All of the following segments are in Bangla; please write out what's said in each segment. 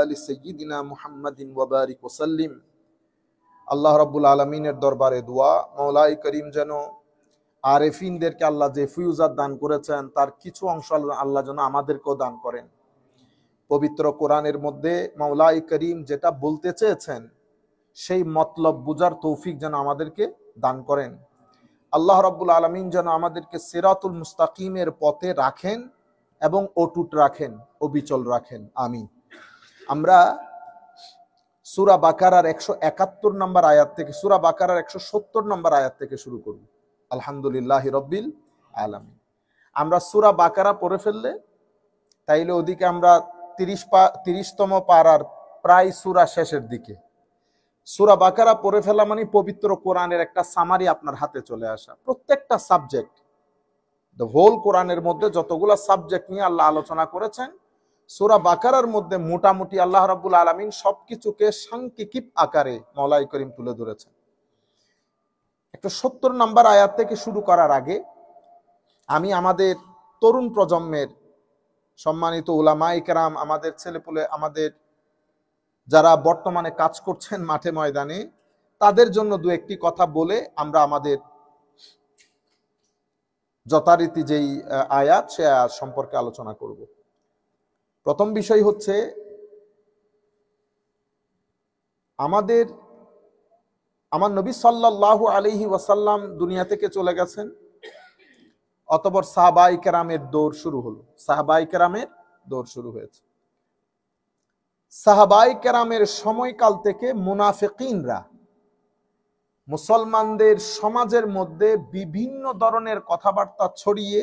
আলি সাইয়্যিদিনা মুহাম্মাদিন ওয়া বারিক ওয়া সাল্লিম। আল্লাহ রাব্বুল আলামিনের দরবারে দোয়া, মাওলাই করিম যেন আরেফিনদেরকে আল্লাহ যে ফিউজাত দান করেছেন তার কিছু অংশ আল্লাহ যেন আমাদেরকেও দান করেন। পবিত্র কোরআনের মধ্যে মাওলাই করিম যেটা বলতে চেয়েছেন সেই মতলব বুঝার তৌফিক যেন আমাদেরকে দান করেন। আল্লাহ রাব্বুল আলামিন যেন আমাদেরকে সিরাতুল মুস্তাকিমের পথে রাখেন এবং অটুট রাখেন, অবিচল রাখেন, আমিন। আমরা সূরা বাকারার 171 নম্বর আয়াত থেকে, সূরা বাকারার 170 নম্বর আয়াত থেকে শুরু করব। আলহামদুলিল্লাহি রাব্বিল আলামিন। আমরা সূরা বাকারা পড়ে ফেললে তাইলে ওদিকে আমরা 30তম পারার প্রায় সূরা শেষের দিকে। সূরা বাকারা পড়ে ফেলা মানে পবিত্র কোরআনের একটা সামারি আপনার হাতে চলে আসা। প্রত্যেকটা সাবজেক্ট, দ্য হোল কোরআনের মধ্যে যতগুলো সাবজেক্ট নিয়ে আল্লাহ আলোচনা করেছেন, সূরা বাকারার মধ্যে মোটামুটি আল্লাহ রাব্বুল আলামিন সবকিছুকে সাংক্ষিক আকারে মাওলাই করিম তুলে ধরেছেন। 170 নম্বর আয়াত থেকে শুরু করার আগে আমি আমাদের তরুণ প্রজন্মের সম্মানিত উলামায়ে কেরাম, আমাদের ছেলেপুলে, আমাদের যারা বর্তমানে কাজ করছেন মাঠে ময়দানে, তাদের জন্য দু একটি কথা বলে আমরা আমাদের যথারীতি যেই আয়াত সে আয়াত সম্পর্কে আলোচনা করব। প্রথম বিষয় হচ্ছে, আমার নবী সাল্লাল্লাহু আলাইহি ওয়াসাল্লাম দুনিয়া থেকে চলে গেছেন, অতঃপর সাহাবায়ে কেরামের দৌড় শুরু হলো। সাহাবায়ে কেরামের দৌড় শুরু হয়েছে। সাহাবায়ে কেরামের সময়কাল থেকে মুনাফিকিনরা মুসলমানদের সমাজের মধ্যে বিভিন্ন ধরনের কথাবার্তা ছড়িয়ে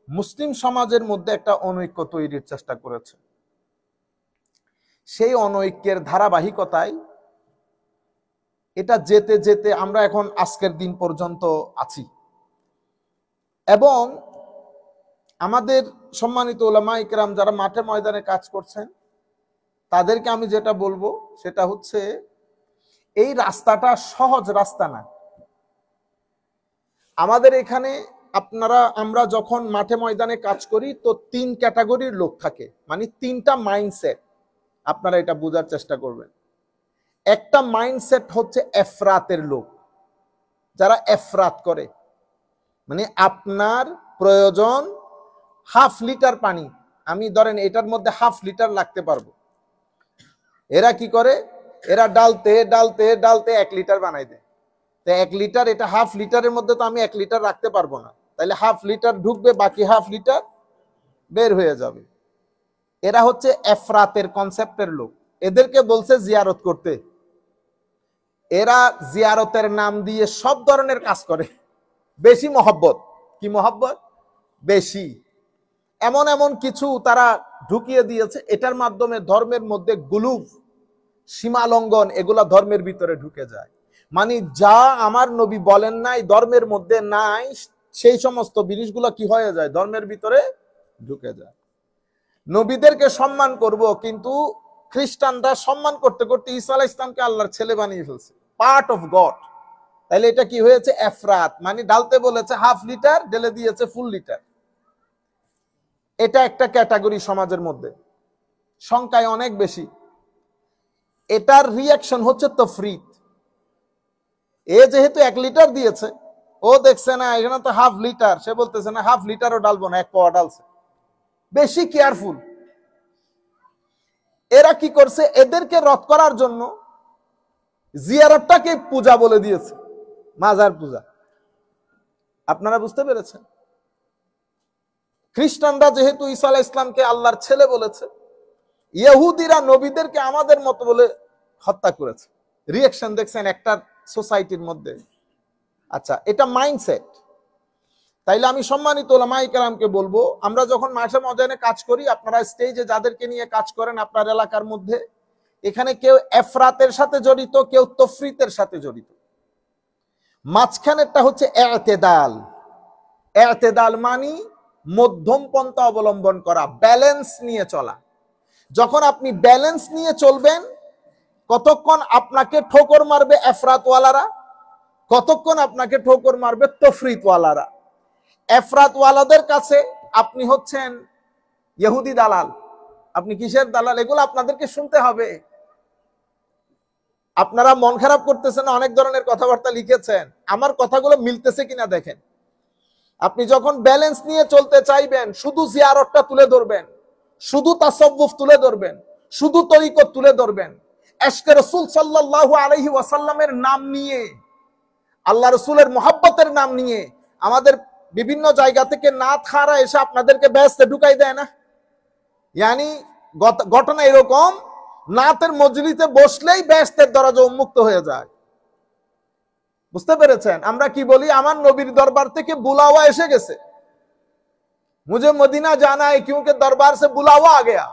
মুসলিম সমাজের মধ্যে একটা অনৈক্য তৈরির চেষ্টা করেছে। সেই অনৈক্যের ধারাবাহিকতায় এটা যেতে যেতে আমরা এখন আজকের দিন পর্যন্ত আছি। এবং আমাদের সম্মানিত উলামায়ে কেরাম যারা মাঠে ময়দানে কাজ করছেন, তাদেরকে আমি যেটা বলবো সেটা হচ্ছে, এই রাস্তাটা সহজ রাস্তা না। আমাদের এখানে আমরা যখন মাঠে ময়দানে কাজ করি তো 3 ক্যাটাগরির লোক থাকে, মানে 3টা মাইন্ডসেট। আপনারা এটা বোঝার চেষ্টা করবেন। একটা মাইন্ডসেট হচ্ছে এফরাতের লোক, যারা এফরাত করে, মানে আপনার প্রয়োজন ½ লিটার পানি, আমি ধরেন এটার মধ্যে ½ লিটার লাগতে পারবো। এরা কি করে, এরা ডালতে ডালতে ডালতে 1 লিটার বানাই দেয়। তো 1 লিটার, এটা ½ লিটারের মধ্যে তো আমি 1 লিটার রাখতে পারবো না, তাইলে ½ লিটার ঢুকবে, বাকি ½ লিটার বের হয়ে যাবে। এরা হচ্ছে এফরাতের কনসেপ্টের লোক। এদেরকে বলছে জিয়ারত করতে। এরা জিয়ারতের নাম দিয়ে সব ধরনের কাজ করে। বেশি মহব্বত, কি মহব্বত বেশি, এমন এমন কিছু তারা ঢুকিয়ে দিয়েছে, এটার মাধ্যমে ধর্মের মধ্যে গুলুফ, সীমা লঙ্ঘন, এগুলা ধর্মের ভিতরে ঢুকে যায়। মানে যা আমার নবী বলেন নাই, ধর্মের মধ্যে নাই, সেই সমস্ত জিনিসগুলো কি হয়ে যায়, ধর্মের ভিতরে ঢুকে যায়। নবীদেরকে সম্মান করব, কিন্তু খ্রিস্টানরা সম্মান করতে করতে ঈসা আলাইহিস সালামকে আল্লাহর ছেলে বানিয়ে ফেলছে, পার্ট অফ গড। তাইলে এটা কি হয়েছে, এফরাত, মানে ডালতে বলেছে ½ লিটার, ঢেলে দিয়েছে ফুল লিটার। এটা একটা ক্যাটাগরি সমাজের মধ্যে, সংখ্যায় অনেক বেশি। এটার রিয়াকশন হচ্ছে তফরিত। এ যেহেতু 1 লিটার দিয়েছে, ও দেখছে না এখানে তো ½ লিটার, সে বলতেছে না ½ লিটারও ডালবো না, 1 পাওয়া ডালছে। বেশি কেয়ারফুল। এরা কি করছে, এদেরকে রদ করার জন্য জিয়ারতটাকে পূজা বলে দিয়েছে, মাজার পূজা। আপনারা বুঝতে পেরেছেন? খ্রিস্টানরা যেহেতু ঈসা আলাইহিস সালামকে আল্লাহর ছেলে বলেছে, ইহুদিরা নবীদেরকে আমাদের মতো বলে হত্যা করেছে। রিঅ্যাকশন দেখছেন একটা সোসাইটির মধ্যে। আচ্ছা, এটা মাইন্ডসেট। তাইলে আমি সম্মানিত উলামায়ে কেরামকে বলবো, আমরা যখন মাঠে ময়দানে কাজ করি, আপনারা স্টেজে যাদেরকে নিয়ে কাজ করেন আপনার এলাকার মধ্যে, এখানে কেউ এফরাতের সাথে জড়িত, কেউ তফরিতের সাথে জড়িত। মাঝখানেরটা হচ্ছে এতেদাল। এতেদাল মানে মধ্যম পন্থা অবলম্বন করা, ব্যালেন্স নিয়ে চলা। যখন আপনি ব্যালেন্স নিয়ে চলবেন, কতক্ষণ আপনাকে ঠোকর মারবে এফরাতওয়ালারা, কতক্ষণ আপনাকে ঠোকর মারবে তফরিতওয়ালারা। এফরাতওয়ালাদের কাছে আপনি হচ্ছেন ইহুদি দালাল, আপনি কিসের দালাল, এগুলো আপনাদেরকে শুনতে হবে। আপনারা মন খারাপ করতেছেন, অনেক ধরনের কথাবার্তা লিখেছেন, আমার কথাগুলো মিলতেছে কিনা দেখেন। আপনি যখন ব্যালেন্স নিয়ে চলতে চাইবেন, শুধু জিয়ারতটা তুলে ধরবেন, শুধু তাসাউফ তুলে ধরবেন, শুধু তরিকত তুলে ধরবেন, ইশকে রাসূল সাল্লাল্লাহু আলাইহি ওয়াসাল্লামের নাম নিয়ে, আল্লাহ রাসূলের মুহাব্বতের নাম নিয়ে আমাদের বিভিন্ন জায়গা থেকে নাত খারা এসে আপনাদেরকে ব্যস্তে ঢুকাই দেয় না। ইয়ানি ঘটনা এরকম, নাতের মজলিসে বসলেই ব্যস্তের দরজা উন্মুক্ত হয়ে যায়। বুঝতে পেরেছেন? আমরা কি বলি, আমার নবীর দরবার থেকে বুলাওয়া এসে গেছে, মুঝে মদিনা জানা है क्योंकि दरबार से बुलावा आ गया।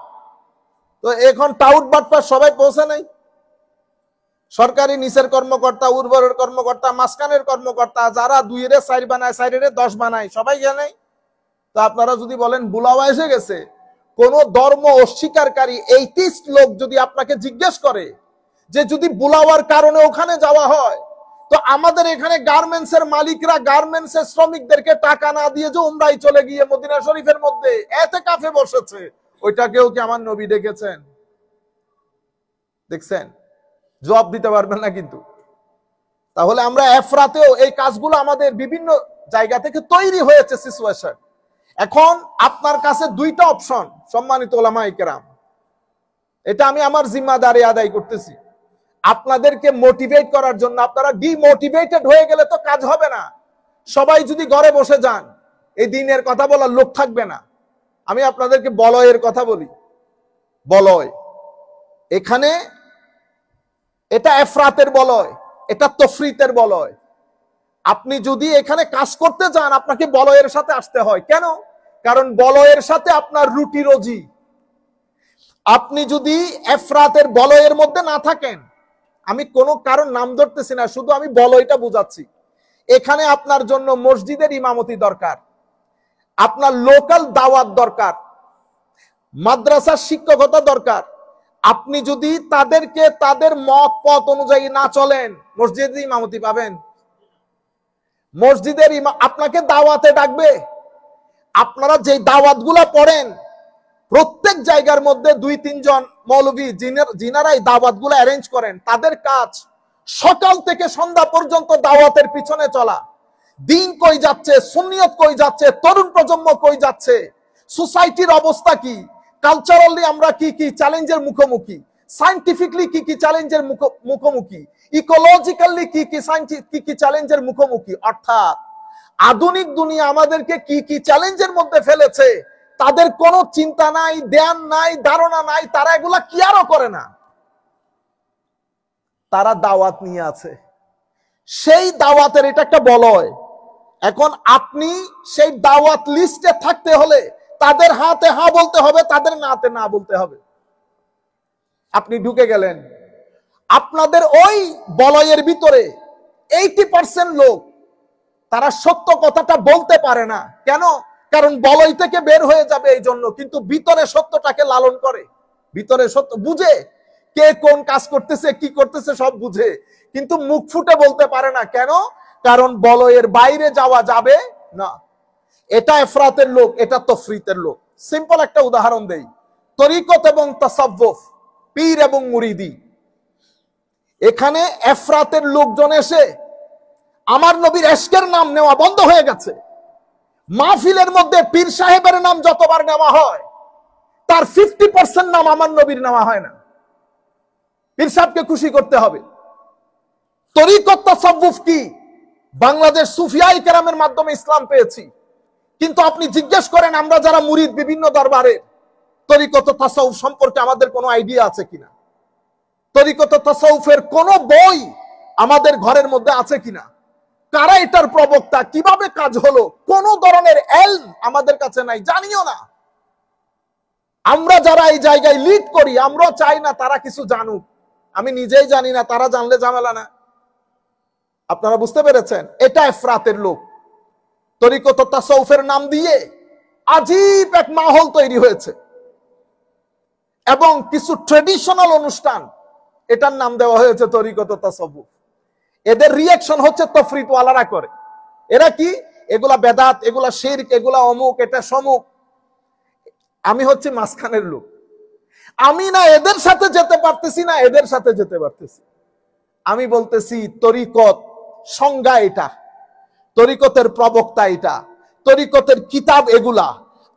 তো এখন টাউট বাটপা সবাই পৌঁছে নাই। সরকারি নিচের কর্মকর্তা, উর্বরের কর্মকর্তা, মাসকানের কর্মকর্তা, যারা 2 এর 4 বানায়, 4 এর 10 বানায়, সবাই জানে। তো আপনারা যদি বলেন বুলাওয়া এসে গেছে, কোন ধর্ম অস্বীকারী এইটিস্ট লোক যদি আপনাকে জিজ্ঞেস করে যে যদি বুলাওয়ার কারণে ওখানে যাওয়া হয়, তো আমাদের এখানে গার্মেন্টসের মালিকরা গার্মেন্টসের শ্রমিকদেরকে টাকা না দিয়ে যে উমরায় চলে গিয়ে মদিনা শরীফের মধ্যে এতেকাফে বসেছে, ওইটাকেও কি আমার নবী ডেকেছেন? দেখছেন? জবাব দিতে পারবেন না কিন্তু। তাহলে আমরা এফরাতেও এই কাজগুলো আমাদের বিভিন্ন জায়গা থেকে তৈরি হয়েছে সিচুয়েশন। এখন আপনার কাছে 2টা অপশন, সম্মানিত উলামায়ে কেরাম, এটা আমি আমার জিম্মাদারি আদায় করতেছি আপনাদেরকে মোটিভেট করার জন্য। আপনারা ডিমোটিভেটেড হয়ে গেলে তো কাজ হবে না। সবাই যদি ঘরে বসে যান, এই দিনের কথা বলার লোক থাকবে না। আমি আপনাদেরকে বলয়ের কথা বলি। বলয় এখানে, এটা এফরাতের বলয়, এটা তফরিতের বলয়। আপনি যদি এখানে কাজ করতে যান, আপনাকে বলয়ের সাথে আসতে হয়। কেন? কারণ বলয়ের সাথে আপনার রুটি রুজি। আপনি যদি এফরাতের বলয়ের মধ্যে না থাকেন, আমি কোন কারণ নাম ধরতেছি না, শুধু আমি বলয়টা বুঝাচ্ছি। এখানে আপনার জন্য মসজিদের ইমামতি দরকার, আপনার লোকাল দাওয়াত দরকার, মাদ্রাসার শিক্ষকতা দরকার। আপনি যদি তাদেরকে তাদের মত পথ অনুযায়ী না চলেন, মসজিদে ইমামতি পাবেন? মসজিদের আপনাকে দাওয়াতে ডাকবে। আপনারা যে দাওয়াতগুলা পড়েন, প্রত্যেক জায়গার মধ্যে 2-3 জন মৌলভী যিনারা এই দাওয়াতগুলো অ্যারেঞ্জ করেন, তাদের কাজ সকাল থেকে সন্ধ্যা পর্যন্ত দাওয়াতের পিছনে চলা। দিন কই যাচ্ছে, সুন্নিয়ত কই যাচ্ছে, তরুণ প্রজন্ম কই যাচ্ছে, সোসাইটির অবস্থা কি, কালচারালি আমরা কি কি চ্যালেঞ্জের মুখোমুখি, সায়েন্টিফিকলি কি কি চ্যালেঞ্জের মুখোমুখি, ইকোলজিক্যালি কি কি চ্যালেঞ্জের মুখোমুখি। অর্থাৎ আধুনিক দুনিয়া আমাদেরকে কি কি চ্যালেঞ্জের মধ্যে ফেলেছে, তাদের কোনো চিন্তা নাই, ধ্যান নাই, ধারণা নাই। তারা এগুলা কি আরো করে না, তারা দাওয়াত নিয়ে আছে। সেই দাওয়াতের এটা একটা বলয়। এখন আপনি সেই দাওয়াত লিস্টে থাকতে হলে তাদের হাতে হা বলতে হবে, তাদের নাতে না বলতে হবে। আপনি ঢুকে গেলেন, আপনাদের ওই বলয়ের ভিতরে 80% লোক তারা সত্য কথাটা বলতে পারে না। কেন? কারণ বলয় থেকে বের হয়ে যাবে এই জন্য, কিন্তু ভিতরে সত্যটাকে লালন করে, ভিতরে সত্য বুঝে, কে কোন কাজ করতেছে, কি করতেছে সব বুঝে, কিন্তু মুখ ফুটে বলতে পারে না। কেন? কারণ বলয়ের বাইরে যাওয়া যাবে না। এটা এফরাতের লোক, এটা তফরিতের লোক। সিম্পল একটা উদাহরণ দেই, তরিকত এবং তাসাউফ, পীর এবং মুরিদি। এখানে এফরাতের লোকজন এসে আমার নবীর ইশকের নাম নেওয়া বন্ধ হয়ে গেছে। মাহফিলের মধ্যে পীর সাহেবের নাম যতবার নেওয়া হয়, তার 50% নাম আমার নবীর নেওয়া হয় না। পীর সাহেবকে খুশি করতে হবে। তরিকত তাসাউফ কি? বাংলাদেশ সুফিয়ায়ে কেরামের মাধ্যমে ইসলাম পেয়েছি, কিন্তু আপনি জিজ্ঞেস করেন আমরা যারা মুরিদ বিভিন্ন দরবারে, তরিকত তাসাউফ সম্পর্কে আমাদের কোনো আইডিয়া আছে কিনা? তরিকত তাসাউফের কোন বই আমাদের ঘরের মধ্যে আছে কিনা? কারা এটার প্রবক্তা, কিভাবে কাজ হলো, কোন ধরনের এলম আমাদের কাছে নাই, জানিও না। আমরা যারা এই জায়গায় লিড করি, আমরা চাই না তারা কিছু জানুক। আমি নিজেই জানি না, তারা জানলে ঝামেলা না। আপনারা বুঝতে পেরেছেন? এটা এফরাতের লোক। তরিকত তাসাউফের নাম দিয়ে আজীব এক মাহল তৈরি হয়েছে, এবং কিছু ট্রেডিশনাল অনুষ্ঠান এটার নাম দেওয়া হয়েছে তরিকত তাসাউফ। এদের রিঅ্যাকশন হচ্ছে তফরিত ওয়ালারা করে। এরা কি? এগুলা বেদাত, এগুলা শিরক, এগুলা অমুক, এটা সমুক। আমি হচ্ছে মাঝখানের লোক। আমি না এদের সাথে যেতে পারতেছি না এদের সাথে যেতে পারতেছি। আমি বলতেছি তরিকত সংজ্ঞা এটা, তরিকতের প্রবক্তা এটা, তরিকতের কিতাব এগুলা।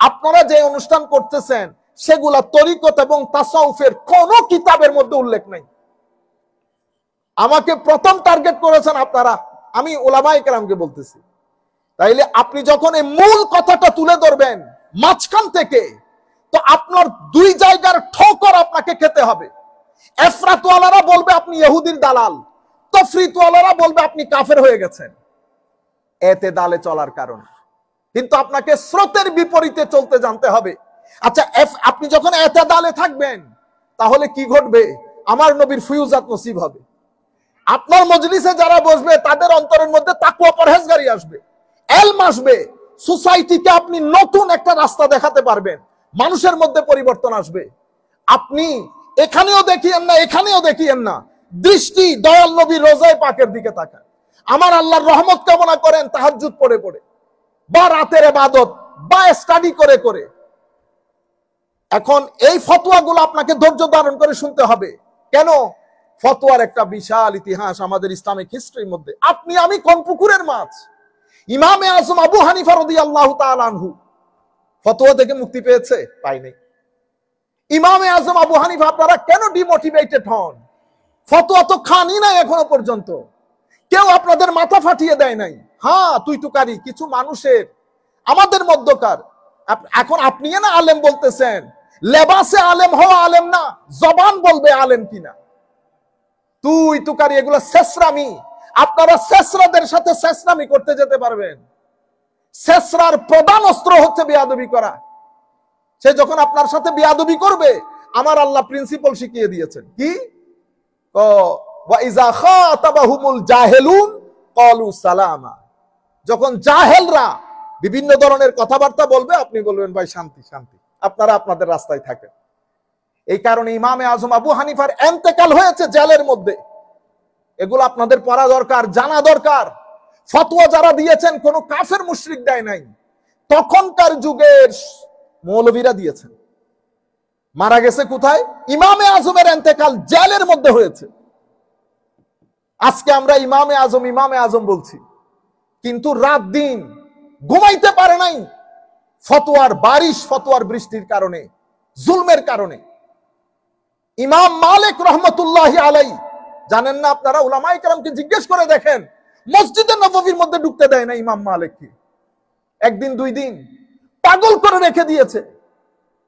আপনারা যে অনুষ্ঠান করতেছেন সেগুলা তরিকত এবং তাসাউফের কোন কিতাবের মধ্যে উল্লেখ নাই। আমাকে প্রথম টার্গেট করেছেন আপনারা, আমি উলামায়ে কেরামকে বলতেছি। তাইলে আপনি যখন এই মূল কথাটা তুলে ধরবেন মাঝখান থেকে, তো আপনার দুই জায়গার ঠোকর আপনাকে খেতে হবে। এফরাতওয়ালারা বলবে আপনি ইহুদির দালাল, তফরিতওয়ালারা বলবে আপনি কাফের হয়ে গেছেন। এতেদালে চলার কারণ, কিন্তু আপনাকে স্রোতের বিপরীতে চলতে জানতে হবে। আচ্ছা, আপনি যখন এতেদালে থাকবেন তাহলে কি ঘটবে? আমার নবীর ফিউজাত নসিব হবে। আপনার মজলিসে যারা বসবে তাদের অন্তরের মধ্যে তাকওয়া পরহেজগারি আসবে, এলম আসবে। সোসাইটিকে আপনি নতুন একটা রাস্তা দেখাতে পারবেন, মানুষের মধ্যে পরিবর্তন আসবে। আপনি এখানেও দেখিয়েন না এখানেও দেখিয়েন না, দৃষ্টি দয়াল নবীর রোজায়ে পাকের দিকে তাকান। আমার আল্লাহর রহমত কামনা করেন তাহাজ্জুদ পড়ে পড়ে, বা রাতের ইবাদত, বা স্টাডি করে করে। এখন এই ফতোয়াগুলো আপনাকে ধৈর্য ধারণ করে শুনতে হবে। কেন? ফতোয়ার একটা বিশাল ইতিহাস আমাদের ইসলামিক হিস্ট্রির মধ্যে। আপনি আমি কোন পুকুরের মাছ? ইমামে আজম আবু হানিফা রাদিয়াল্লাহু তাআলা আনহু ফতোয়া থেকে মুক্তি পেয়েছে? পাই নাই। ইমামে আজম আবু হানিফা, আপনারা কেন ডিমোটিভেটেড হন? ফতোয়া তো খানই নাই এখনো পর্যন্ত, কেউ আপনাদের মাথা ফাটিয়ে দেয় নাই। হ্যাঁ, তুই তুকারি কিছু মানুষের আমাদের মধ্যকার। এখন আপনি না আলেম বলতেছেন, লেবাসে আলেম হওয়া আলেম না, জবান বলবে আলেম কিনা। তুই তুকারি এগুলো শেষরামি। আপনারা শেষরাদের সাথে শেষরামি করতে যেতে পারবেন? শেষরার প্রধান অস্ত্র হচ্ছে বেয়াদবি করা। সে যখন আপনার সাথে বেয়াদবি করবে, আমার আল্লাহ প্রিন্সিপাল শিখিয়ে দিয়েছেন কি? ওয়াইজা খাতাবাহুমুল জাহেলুন ক্বালু সালামা। যখন জাহেলরা বিভিন্ন ধরনের কথাবার্তা বলবে, আপনি বলবেন ভাই শান্তি শান্তি, আপনারা আপনাদের রাস্তায় থাকেন। এই কারণে ইমামে আজম আবু হানিফার ইন্তেকাল হয়েছে জেলের মধ্যে। এগুলো আপনাদের পড়া দরকার, জানা দরকার। ফতোয়া যারা দিয়েছেন কোন কাফের মুশরিক দেয় নাই, তখনকার যুগের মৌলবীরা দিয়েছেন। মারা গেছে কোথায়? ইমামে আজমের ইন্তেকাল জেলের মধ্যে হয়েছে। আজকে আমরা ইমামে আজম বলছি, কিন্তু রাত দিন ঘুমাইতে পারে নাই ফতোয়ার বারিশ, ফতোয়ার বৃষ্টির কারণে, জুলমের কারণে। ইমাম মালিক রহমতুল্লাহি আলাইহি, জানেন না আপনারা? উলামায়ে কেরামকে জিজ্ঞেস করে দেখেন, মসজিদে নববীর মধ্যে ঢুকতে দেয় না ইমাম মালিককে। একদিন দুই দিন পাগল করে রেখে দিয়েছে।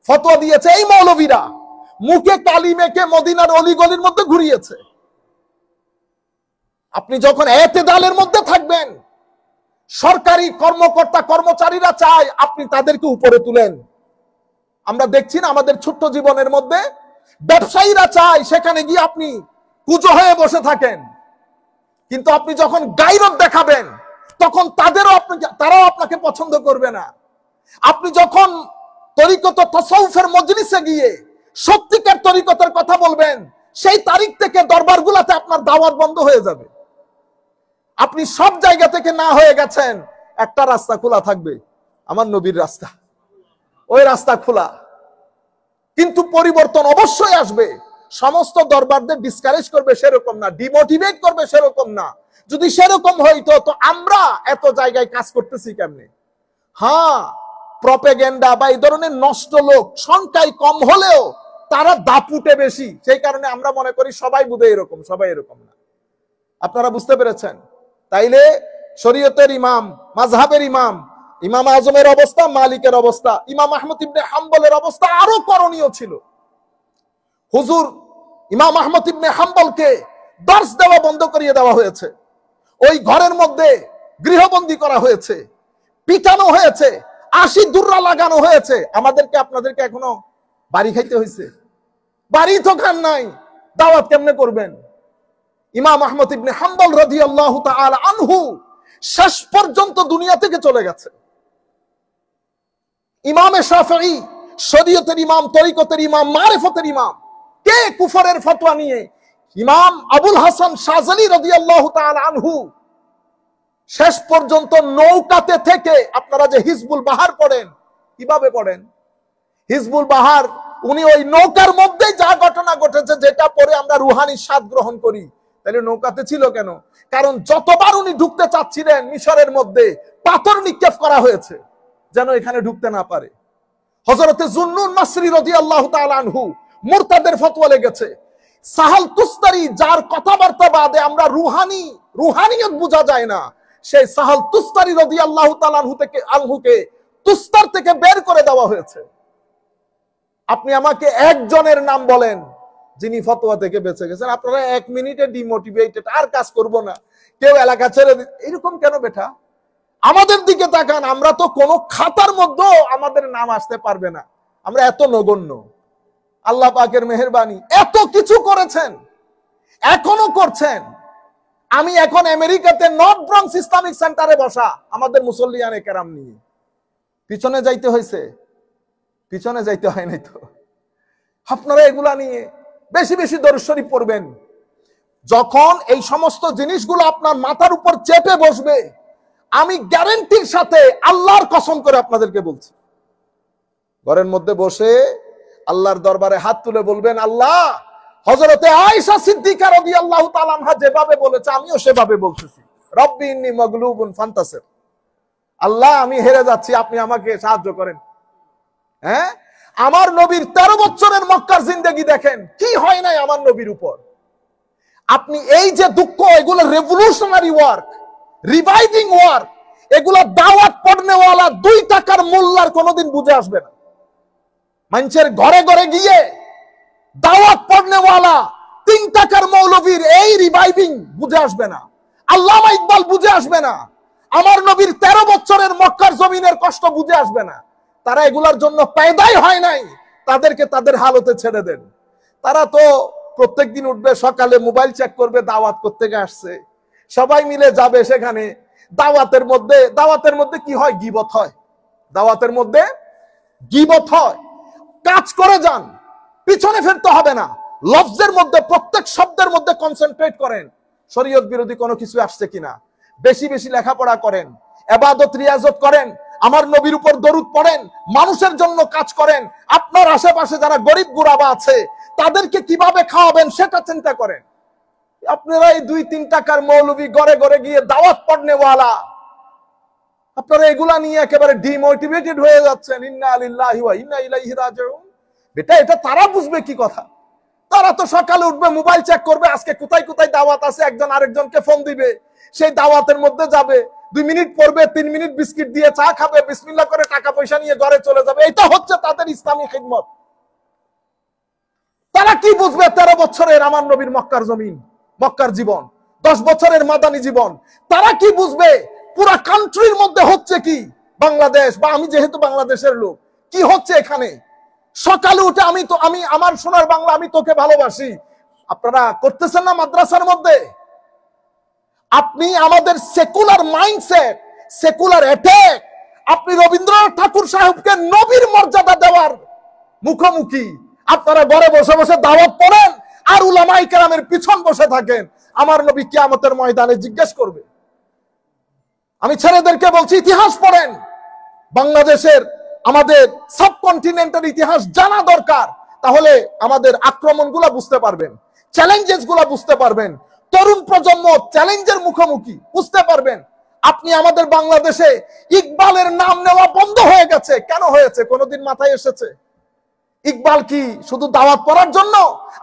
ফতোয়া দিয়েছে এই মৌলবীরা, মুখে কালি মেখে মদিনার অলিগলির মধ্যে ঘুরিয়েছে। আপনি যখন এতেদালের মধ্যে থাকবেন, সরকারি কর্মকর্তা কর্মচারীরা চায় আপনি তাদেরকে উপরে তুলেন। আমরা দেখছি না আমাদের ছোট্ট জীবনের মধ্যে, ব্যবসায়ীরা চায় সেখানে গিয়ে আপনি কুজো হয়ে বসে থাকেন। কিন্তু আপনি যখন গায়রত দেখাবেন, তখন তারাও আপনাকে পছন্দ করবে না। আপনি যখন তরিকত তাসাউফের মজলিসে গিয়ে সত্যিকার তরিকতের কথা বলবেন, সেই তারিখ থেকে দরবারগুলোতে আপনার দাওয়াত বন্ধ হয়ে যাবে। আপনি সব জায়গা থেকে না হয়ে গেছেন, একটা রাস্তা খোলা থাকবে, আমার নবীর রাস্তা, ওই রাস্তা খোলা। কিন্তু পরিবর্তন অবশ্যই আসবে। সমস্ত দরবারদের ডিসকারেজ করবে সেরকম না, ডিমোটিভেট করবে সেরকম না। যদি সেরকম হইতো তো আমরা এত জায়গায় কাজ করতেছি কেমনে? হ্যাঁ, প্রপেগেন্ডা বা এই ধরনের নষ্ট লোক সংখ্যায় কম হলেও তারা দাপুটে বেশি। সেই কারণে আমরা মনে করি সবাই বুঝে এরকম, সবাই এরকম না। আপনারা বুঝতে পেরেছেন? তাইলে শরীয়তের ইমাম, মাযহাবের ইমাম, ইমাম আজমের অবস্থা, মালিকের অবস্থা, ইমাম আহমদ ইবনে হাম্বলের অবস্থা আরো করণীয় ছিল। হুজুর ইমাম আহমদ ইবনে হাম্বলকে দর্স দেওয়া বন্ধ করিয়ে দেওয়া হয়েছে, ওই ঘরের মধ্যে গৃহবন্দী করা হয়েছে, পিটানো হয়েছে, 80 দুর্রা লাগানো হয়েছে। আমাদেরকে আপনাদেরকে এখনো বাড়ি খাইতে হয়েছে? বাড়ি তো খান নাই, দাওয়াত কেমনে করবেন? ইমাম আহমদ ইবনে হাম্বল রাদিয়াল্লাহু তাআলা আনহু শেষ পর্যন্ত দুনিয়া থেকে চলে গেছে। ইমামে শাফিঈ, শরীয়তের ইমাম, তরিকতের ইমাম, মারিফতের ইমাম, কে কুফরের ফতোয়া নিয়ে ইমাম আবুল হাসান শাযলি রাদিয়াল্লাহু তাআলা আনহু শেষ পর্যন্ত নৌকাতে থেকে, আপনারা যে হিজবুল বাহার পড়েন, কিভাবে পড়েন? হিজবুল বাহার উনি ওই নৌকার মধ্যে যা ঘটনা ঘটেছে যেটা পরে আমরা রুহানি স্বাদ গ্রহণ করি, তাহলে নৌকাতে ছিল কেন? কারণ যতবার উনি ঢুকতে চাচ্ছিলেন মিশরের মধ্যে পাথর নিক্ষেপ করা হয়েছে যেন এখানে ঢুকতে না পারে। হযরতে জুন্নুন মাসরি রাদিয়াল্লাহু তাআলা আনহু মুরতাদের ফতোয়া লেগেছে। সাহাল তুস্তারি যার কথাবার্তা বাদে আমরা রুহানিয়ত বোঝা যায় না, সেই সাহাল তুস্তারি রাদিয়াল্লাহু তাআলা আনহুকে তুস্তার থেকে বের করে দেওয়া হয়েছে। আপনি আমাকে একজনের নাম বলেন যিনি ফতোয়া থেকে বেঁচে গেছেন। আপনারা 1 মিনিটে ডিমোটিভেটেড, আর কাজ করব না, কেউ এলাকা ছেড়ে এরকম কেন বেটা? আমাদের দিকে তাকান, আমরা তো কোনো খাতার মধ্যেও আমাদের নাম আসতে পারবে না, আমরা এত নগণ্য। আল্লাহ পাকের মেহেরবানি, এত কিছু করেছেন, এখনো করছেন। আমি এখন আমেরিকাতে নর্থ ব্রঙ্কস ইসলামিক সেন্টারে বসা আমাদের মুসল্লিয়ানে কেরাম নিয়ে, পিছনে যাইতে হয়েছে, পিছনে যাইতে হয় নাই তো। আপনারা এগুলা নিয়ে বেশি বেশি দরুদ শরীফ পড়বেন। যখন এই সমস্ত জিনিসগুলো আপনার মাথার উপর চেপে বসবে, আমি গ্যারান্টির সাথে আল্লাহর কসম করে আপনাদেরকে বলছি, ঘরের মধ্যে বসে আল্লাহর দরবারে হাত তুলে বলবেন, আল্লাহ হযরতে আয়েশা সিদ্দিকা রাদিয়াল্লাহু তাআলা আনহা যেভাবে বলেছে আমিও সেভাবে বলতেছি, রব্বি ইন্নী মাগলুবুন ফান্তাসির, আল্লাহ আমি হেরে যাচ্ছি, আপনি আমাকে সাহায্য করেন। হ্যাঁ, আমার নবীর 13 বছরের মক্কার জিন্দেগি দেখেন, কি হয় নাই আমার নবীর উপর। আপনি এই যে দুঃখ, এগুলো রেভলিউশনারি ওয়ার্ক, রিভাইভিং ওয়ার্ক, এগুলো দাওয়াত পড়নেওয়ালা 2 টাকার মোল্লার কোনোদিন বুঝে আসবে না। মানুষের ঘরে ঘরে গিয়ে দাওয়াত পড়নেওয়ালা 3 টাকার মৌলবীর এই রিভাইভিং বুঝে আসবে না, আল্লামা ইকবাল বুঝে আসবে না, আমার নবীর 13 বছরের মক্কার জমিনের কষ্ট বুঝে আসবে না। তারা এগুলার জন্য পয়দাই হয় নাই, তাদেরকে তাদের হালতে ছেড়ে দেন। তারা তো প্রত্যেকদিন উঠবে সকালে, মোবাইল চেক করবে, দাওয়াত করতে আসছে, সবাই মিলে যাবে সেখানে। দাওয়াতের মধ্যে কি হয়? গীবত হয়। দাওয়াতের মধ্যে গীবত হয়। কাজ করে যান, পিছনে ফিরতে হবে না। লফজের মধ্যে, প্রত্যেক শব্দের মধ্যে কনসেন্ট্রেট করেন, শরীয়ত বিরোধী কোনো কিছু আসছে কিনা। বেশি বেশি লেখাপড়া করেন, ইবাদত রিয়াজত করেন, আমার নবীর উপর দরুদ পড়েন, মানুষের জন্য কাজ করেন। আপনার আশেপাশে যারা গরিব গুরাবা আছে তাদেরকে কিভাবে খাওয়াবেন সেটা চিন্তা করেন। আপনারা এই 2-3 টাকার মৌলবী ঘরে ঘরে গিয়ে দাওয়াত পড়নেওয়ালা, আপনারা এগুলা নিয়ে একেবারে ডিমোটিভেটেড হয়ে যাচ্ছেন। ইন্না লিল্লাহি ওয়া ইন্না ইলাইহি রাজিউন। বেটা, এটা তারা বুঝবে কি কথা? তারা তো সকালে উঠবে, মোবাইল চেক করবে, আজকে কোথায় কোথায় দাওয়াত আছে, একজন আরেকজনকে ফোন দিবে, সেই দাওয়াতের মধ্যে যাবে, 2 মিনিট পড়বে, 3 মিনিট বিস্কিট দিয়ে চা খাবে, বিসমিল্লাহ করে টাকা পয়সা নিয়ে ঘরে চলে যাবে। এটা হচ্ছে তাদের ইসলামী খিদমত। তারা কি বুঝবে 13 বছরের আমার নবীর মক্কার জমিন, মক্কার জীবন, 10 বছরের মাদানী জীবন? তারা কি বুঝবে পুরা কান্ট্রির মধ্যে হচ্ছে কি? বাংলাদেশ, বা আমি যেহেতু বাংলাদেশের লোক, কি হচ্ছে এখানে? সকালে উঠে আমি আমার সোনার বাংলা, আমি তোকে ভালোবাসি, আপনারা করতেছেন না মাদ্রাসার মধ্যে? আপনি আমাদের সেকুলার মাইন্ডসেট, সেকুলার অ্যাটাক, আপনি রবীন্দ্রনাথ ঠাকুর সাহেবকে নবীর মর্যাদা দেওয়ার মুখোমুখি। আপনারা ঘরে বসে বসে দাওয়াত পড়েন আর উলামায়ে কেরামের পিছন বসে থাকেন। আমার নবী কিয়ামতের ময়দানে জিজ্ঞেস করবে। আমি ছেলেদেরকে বলছি, ইতিহাস পড়েন, বাংলাদেশের, আমাদের সাবকন্টিনেন্টের ইতিহাস জানা দরকার। তাহলে আমাদের আক্রমণগুলো বুঝতে পারবেন, চ্যালেঞ্জেস গুলা বুঝতে পারবেন, তরুণ প্রজন্ম চ্যালেঞ্জের মুখোমুখি, বুঝতে পারবেন। আপনি আমাদের বাংলাদেশে ইকবালের নাম নেওয়া বন্ধ হয়ে গেছে, কেন হয়েছে? কোনদিন মাথায় এসেছে? ইকবাল কি শুধু দাওয়াত পড়ার জন্য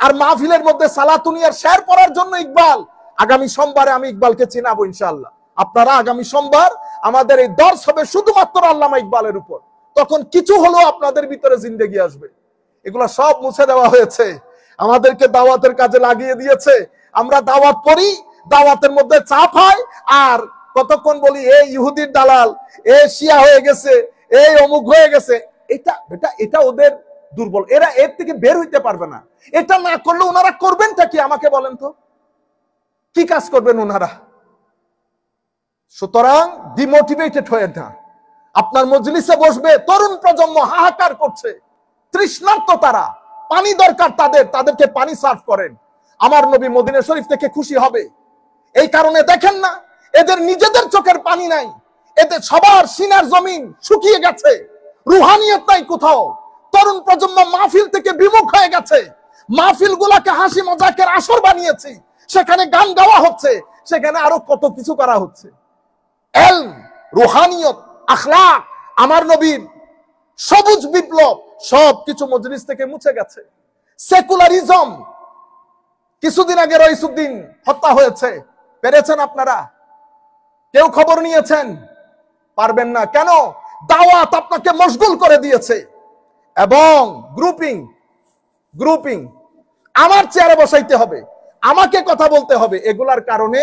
আর মাহফিলের মধ্যে সালাতুনিয়ার শের পড়ার জন্য ইকবাল? আগামী সোমবারে আমি ইকবালকে চিনাবো ইনশাআল্লাহ। আপনারা আগামী সোমবার আমাদের এই দর্স হবে শুধুমাত্র আল্লামা ইকবালের উপর। তখন কিছু হলেও আপনাদের ভিতরে জিন্দেগি আসবে। এগুলা সব মুছে দেওয়া হয়েছে, আমাদেরকে দাওয়াতের কাজে লাগিয়ে দিয়েছে। আমরা দাওয়াত করি, দাওয়াতের মধ্যে চাপ হয়, আর কতক্ষণ বলি এই ইহুদির দালাল, এ শিয়া হয়ে গেছে, এই অমুক হয়ে গেছে। এটা ওদের দুর্বল, এরা এর থেকে বের হইতে পারবে না। এটা না করলে ওনারা করবেনটা কি আমাকে বলেন তো? কি কাজ করবেন ওনারা? সুতরাং ডিমোটিভেটেড হয়ে না। আপনার মজলিসে বসবে তরুণ প্রজন্ম, হাহাকার করছে, তৃষ্ণার্ত, তারা পানি দরকার তাদেরকে পানি সার্ভ করেন। আমার নবী মদিনা শরীফ থেকে খুশি হবে। এই কারণে দেখেন না, এদের নিজেদের চোখের পানি নাই, এদের সবার সিনার জমিন শুকিয়ে গেছে, রুহানিয়ত নাই কোথাও। তরুণ প্রজন্ম মাহফিল থেকে বিমুখ হয়ে গেছে। মাহফিল গুলাকে হাসি মজাকের আসর বানিয়েছি, সেখানে গান গাওয়া হচ্ছে, সেখানে আরো কত কিছু করা হচ্ছে। ইলম, রুহানিয়ত, আখলাক, আমার নবীর সবুজ বিপ্লব সবকিছু মজলিস থেকে মুছে গেছে। সেকুলারিজম, কিছুদিন আগে রইসুদ্দিন হত্যা হয়েছে, পেরেছেন আপনারা? কেউ খবর নিয়েছেন? পারবেন না। কেন? দাওয়াত আপনাকে মশগুল করে দিয়েছে। এবং গ্রুপিং গ্রুপিং আমার চেয়ারে বসাইতে হবে, আমাকে কথা বলতে হবে, এগুলার কারণে।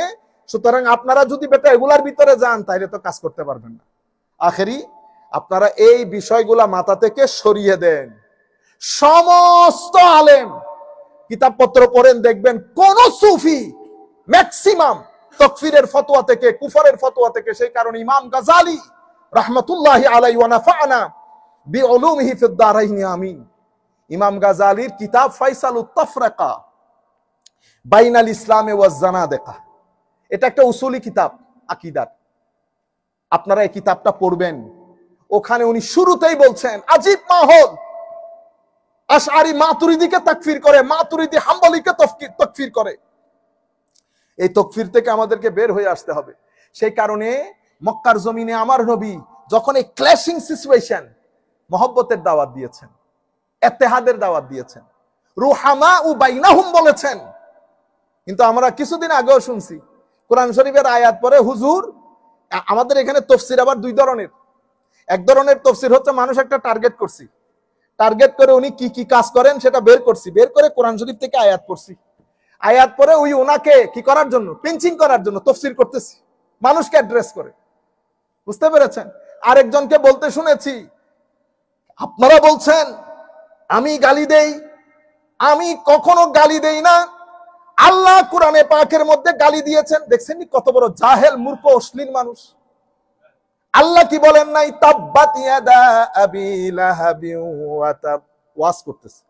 সুতরাং আপনারা যদি বেটা এগুলার ভিতরে যান তাইলে তো কাজ করতে পারবেন না। আখেরি আপনারা এই বিষয়গুলা মাথা থেকে সরিয়ে দেন। সমস্ত আলেম কিতাবপত্র পড়েন, দেখবেন কোন সুফি ম্যাক্সিমাম তাকফিরের ফতোয়া থেকে, কুফরের ফতোয়া থেকে। সেই কারণে ইমাম গাজালি রাহমাতুল্লাহি আলাইহি ওয়া নাফা'না বিউলুমিহি ফিদ দারাইন আমিন, ইমাম গাজালির কিতাব ফাইসালুত তাফরাকা বাইনাল ইসলামে ওয়াজ জানাদিকা, এটা একটা উসুলি কিতাব আকীদার। আপনারা এই কিতাবটা পড়বেন। ওখানে উনি শুরুতেই বলছেন, আজীব মাহল, আশআরি মাতুরিদিকে তাকফির করে, মাতুরিদি হাম্বলিকে তাকফির করে। এই তাকফির থেকে আমাদেরকে বের হয়ে আসতে হবে। সেই কারণে মক্কার জমিনে আমার নবী যখন এই ক্ল্যাশিং সিচুয়েশন, মহব্বতের দাওয়াত দিয়েছেন, ইত্তেহাদের দাওয়াত দিয়েছেন, রুহামা উ বাইনাহুম বলেছেন। কিন্তু আমরা কিছুদিন আগেও শুনছি কোরআন শরীফের আয়াত পরে হুজুর, আমাদের এখানে তাফসীর আবার দুই ধরনের। এক ধরনের তাফসীর হচ্ছে মানুষ একটা টার্গেট করছি, টার্গেট করে উনি কি কি কাজ করেন সেটা বের করছি, বের করে কোরআন শরীফ থেকে আয়াত পড়ছি, আয়াত পরে ওই ওনাকে কি করার জন্য, পিঞ্চিং করার জন্য তাফসীর করতেছি, মানুষকে অ্যাড্রেস করে। বুঝতে পেরেছেন? আরেকজনকে বলতে শুনেছি, আপনারা বলছেন আমি গালি দেই, আমি কখনো গালি দেই না, আল্লাহ কোরআনে পাকের মধ্যে গালি দিয়েছেন। দেখছেন কত বড় জাহেল, মূর্খ, অশ্লীল মানুষ। আল্লাহ কি বলেন নাই? তাব্বাত ইয়াদা আবি লাহাবি ওয়া তাব, ওয়াজ করতেছে।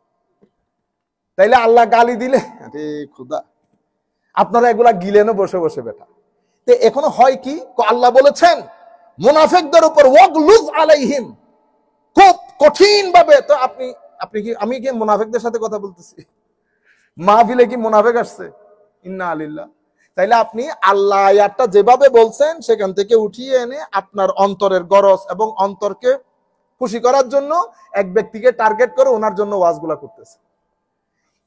তাইলে আল্লাহ গালি দিলে, আরে খোদা, আপনারা এগুলা গিলেনও বসে বসে বেটা। তো এখনো হয় কি, আল্লাহ বলেছেন মুনাফিকদের উপর ওয়াগলুজ আলাইহিম, খুব কঠিন ভাবে। তো আপনি কি, আমি কি মুনাফিকদের সাথে কথা বলতেছি? মাহফিলে কি মুনাফিক আসছে? ইন্না আলিল্লাহ। তাইলে আপনি আল্লাহ আয়াতটা যেভাবে বলছেন সেখান থেকে উঠিয়ে এনে আপনার অন্তরের গরজ এবং অন্তরকে খুশি করার জন্য এক ব্যক্তিকে টার্গেট করে ওনার জন্য ওয়াজগুলা করতেছে।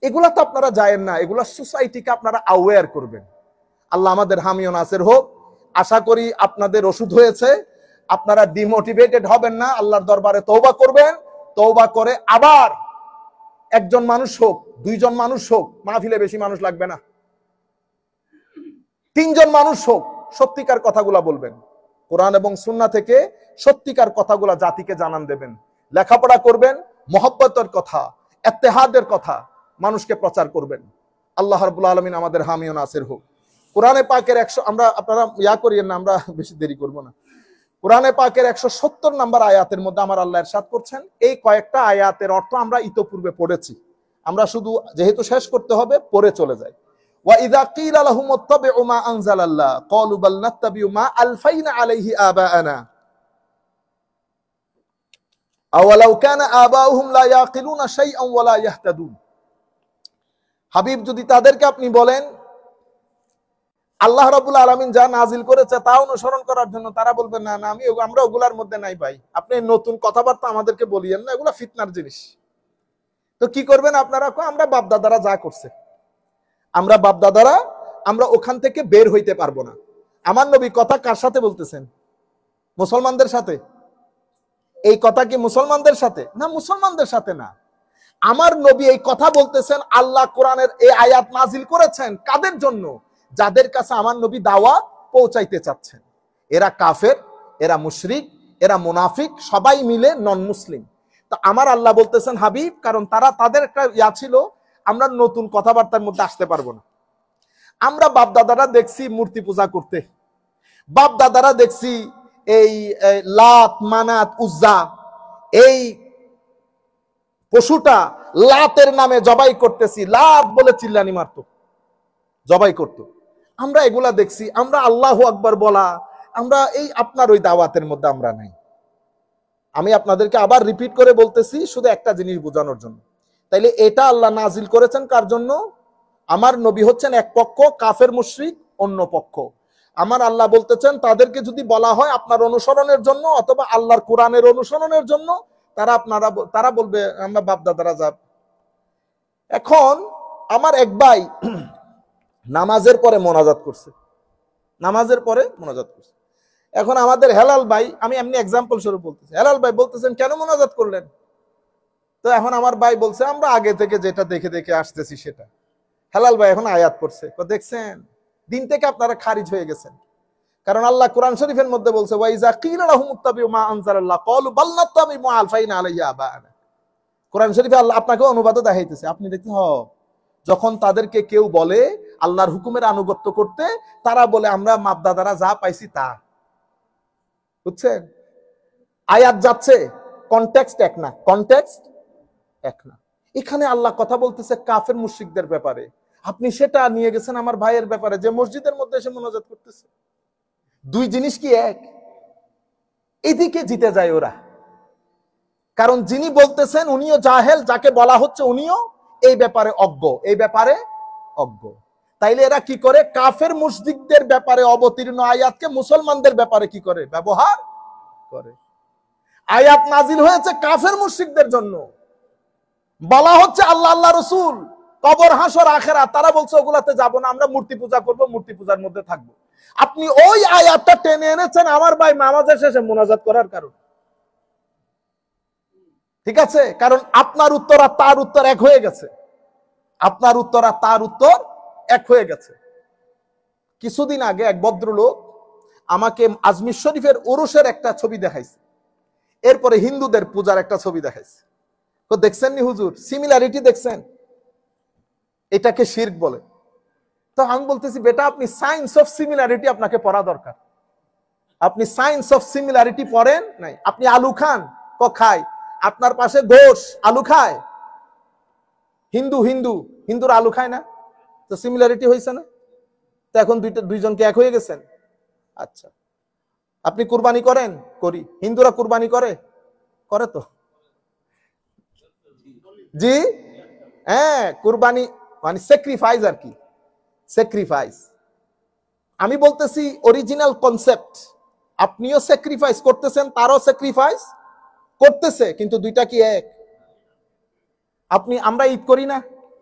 এগুলা তো আপনারা জানেন না, এগুলা সোসাইটিকে আপনারা অ্যাওয়্যার করবেন। আল্লাহ আমাদের হামি ও নাসির হোক। আশা করি আপনাদের ওষুধ হয়েছে, আপনারা ডিমোটিভেটেড হবেন না, আল্লাহর দরবারে তওবা করবেন। তওবা করে আবার একজন মানুষ হোক, দুইজন মানুষ হোক, মাহফিলে বেশি মানুষ লাগবে না, তিনজন মানুষ হোক, সত্যিকার কথাগুলা বলবেন। কোরআন এবং সুন্নাহ থেকে সত্যিকার কথাগুলা জাতিকে জানান দেবেন। লেখাপড়া করবেন, মহব্বতের কথা, ইত্তেহাদের কথা মানুষকে প্রচার করবেন। আল্লাহ রাব্বুল আলামিন আমাদের হামি ও নাসির হোক। কোরআনে পাকের 100, আমরা আপনারা করিয়েন না, আমরা বেশি দেরি করব না। কোরআনে পাকের 170 নম্বর আয়াতের মধ্যে আমার আল্লাহ ইরশাদ করছেন, এই কয়েকটা আয়াতের অর্থ আমরা ইতোপূর্বে পড়েছি, আমরা শুধু যেহেতু শেষ করতে হবে পড়ে চলে যাই। ওয়া ইযা কিলা লাহুম ইত্তাবিউ মা আনজালাল্লাহ ক্বালু বাল নাত্তাবিউ মা আলফাইনা আলাইহি আবাআনা আওয়ালাউ কানা আবাউহুম লা ইয়াকিলুনা শাইআন ওয়া লা ইয়াহতাদুন। হাবিব, যদি তাদেরকে আপনি বলেন আল্লাহ রাব্বুল আলামিন যা নাজিল করেছে তা অনুসরণ করার জন্য, তারা বলবে না না, আমরা ওগুলার মধ্যে নাই ভাই, আপনি নতুন কথাবার্তা আমাদেরকে বলিয়েন না, এগুলা ফিতনার জিনিস। তো কি করবেন আপনারা? আমরা বাপদাদারা যা করছে, আমরা বাপদাদারা, আমরা ওখান থেকে বের হইতে পারবো না। আমার নবী কথা কার সাথে বলতেছেন? মুসলমানদের সাথে। এই কথা কি মুসলমানদের সাথে? না, মুসলমানদের সাথে না। আমার নবী এই কথা বলতেছেন, আল্লাহ কোরআনের এই আয়াত নাজিল করেছেন কাদের জন্য? যাদের কাছে আমার নবী দাওয়াত পৌঁছাইতে চাচ্ছেন। এরা কাফের, এরা মুশরিক, এরা মুনাফিক, সবাই মিলে নন মুসলিম। তো আমার আল্লাহ বলতেছেন হাবিব, কারণ তাদের একটা ছিল, আমরা নতুন কথাবার্তার মধ্যে আসতে পারবো না। আমরা বাপ দাদারা দেখছি মূর্তি পূজা করতে, বাপ দাদারা দেখছি এই লাত, মানাত, উজ্জা, এই পশুটা লাতের নামে জবাই করতেছি, লাত বলে চিল্লানি মারতো, জবাই করতো। আমরা এগুলা দেখছি। আমরা আল্লাহু আকবার বলা, আমরা এই আপনার ওই দাওয়াতের মধ্যে আমরা নাই। আমি আপনাদেরকে আবার রিপিট করে বলতেছি শুধু একটা জিনিস বোঝানোর জন্য। তাইলে এটা আল্লাহ নাজিল করেছেন কার জন্য? আমার নবী হচ্ছেন এক পক্ষ, কাফের মুশরিক অন্য পক্ষ। আমার আল্লাহ বলতেছেন তাদেরকে যদি বলা হয় আপনার অনুসরণের জন্য অথবা আল্লাহর কোরআনের অনুসরণের জন্য, তারা বলবে আমরা বাপদাদারা যাব। এখন আমার এক ভাই নামাজের পরে মোনাজাত করছে, এখন আমাদের হেলাল ভাই, আমি এমনি এক্সাম্পল স্বরূপ বলতেছি, হেলাল ভাই বলতেছেন কেন মোনাজাত করলেন? তো এখন আমার ভাই বলছে আমরা আগে থেকে যেটা দেখে দেখে আসতেছি সেটা। হেলাল ভাই এখন আয়াত পড়ছে, দেখছেন দিন থেকে আপনারা খারিজ হয়ে গেছেন, কারণ আল্লাহ কোরআন শরীফের মধ্যে বলছে ওয়াইজা কিলা লাহুম ইত্তাবিউ মা আনজালাল্লাহ ক্বালু বাল নাত্তাবিউ মা আলফাইনা আলাইহি আবানা। কোরআন শরীফে আল্লাহ আপনাকে অনুবাদও দেখাইতেছে, আপনি দেখতে যখন তাদেরকে কেউ বলে আল্লাহর হুকুমের আনুগত্য করতে, তারা বলে আমরা বাপদাদারা যা পাইছি তা। বুঝছেন? আয়াত যাচ্ছে, কনটেক্সট এক না, এখানে আল্লাহ কথা বলতেছে কাফের মুশরিকদের ব্যাপারে, আপনি সেটা নিয়ে গেছেন আমার ভাইয়ের ব্যাপারে যে মসজিদের মধ্যে এসে মোনাজাত করতেছে। দুই জিনিস কি এক? এদিকে জিতে যায় ওরা, কারণ যিনি বলতেছেন উনিও জাহেল, যাকে বলা হচ্ছে উনিও এই ব্যাপারে অজ্ঞ। তাইলে এরা কি করে? কাফের মুশরিকদের ব্যাপারে অবতীর্ণ আয়াতকে মুসলমানদের ব্যাপারে কি করে? ব্যবহার করে। আয়াত নাজিল হয়েছে কাফের মুশরিকদের জন্য, বলা হচ্ছে আল্লাহ আল্লাহ রসুল কবর হাসর আখেরাত, তারা বলছে ওগুলাতে যাব না, আমরা মূর্তি পূজা করব, মূর্তি পূজার মধ্যে থাকবো। আপনি ওই আয়াতটা টেনে এনেছেন আমার ভাই নামাজের শেষে মোনাজাত করার কারণ। ঠিক আছে? কারণ আপনার উত্তর আর তার উত্তর এক হয়ে গেছে। কিছুদিন আগে এক ভদ্রলোক আমাকে আজমির শরীফের ওরসের একটা ছবি দেখাইছে, এরপরে হিন্দুদের পূজার একটা ছবি দেখাইছে। তো দেখছেন নি হুজুর, সিমিলারিটি দেখছেন? এটাকে শিরক বলে। তো আমি বলতেছি বেটা আপনি সায়েন্স অফ সিমিলারিটি আপনাকে পড়া দরকার। আপনি সায়েন্স অফ সিমিলারিটি পড়েন নাই। আপনি আলু খান, খায়, আপনার পাশে ঘোষ আলু খায়, হিন্দুর আলু খায় না, তো সিমিলারিটি হয়েছে না? তো এখন দুইজনকে এক হয়ে গেছেন। আচ্ছা, আপনি কুরবানি করেন? করি। হিন্দুরা কুরবানি করে তো? জি হ্যাঁ, কুরবানি মানে স্যাক্রিফাইস আর কি, স্যাক্রিফাইস। আমি বলতেছি অরিজিনাল কনসেপ্ট, আপনিও স্যাক্রিফাইস করতেছেন, তারও স্যাক্রিফাইস করতেছে, কিন্তু দুইটা কি এক? আমরা ঈদ করি না,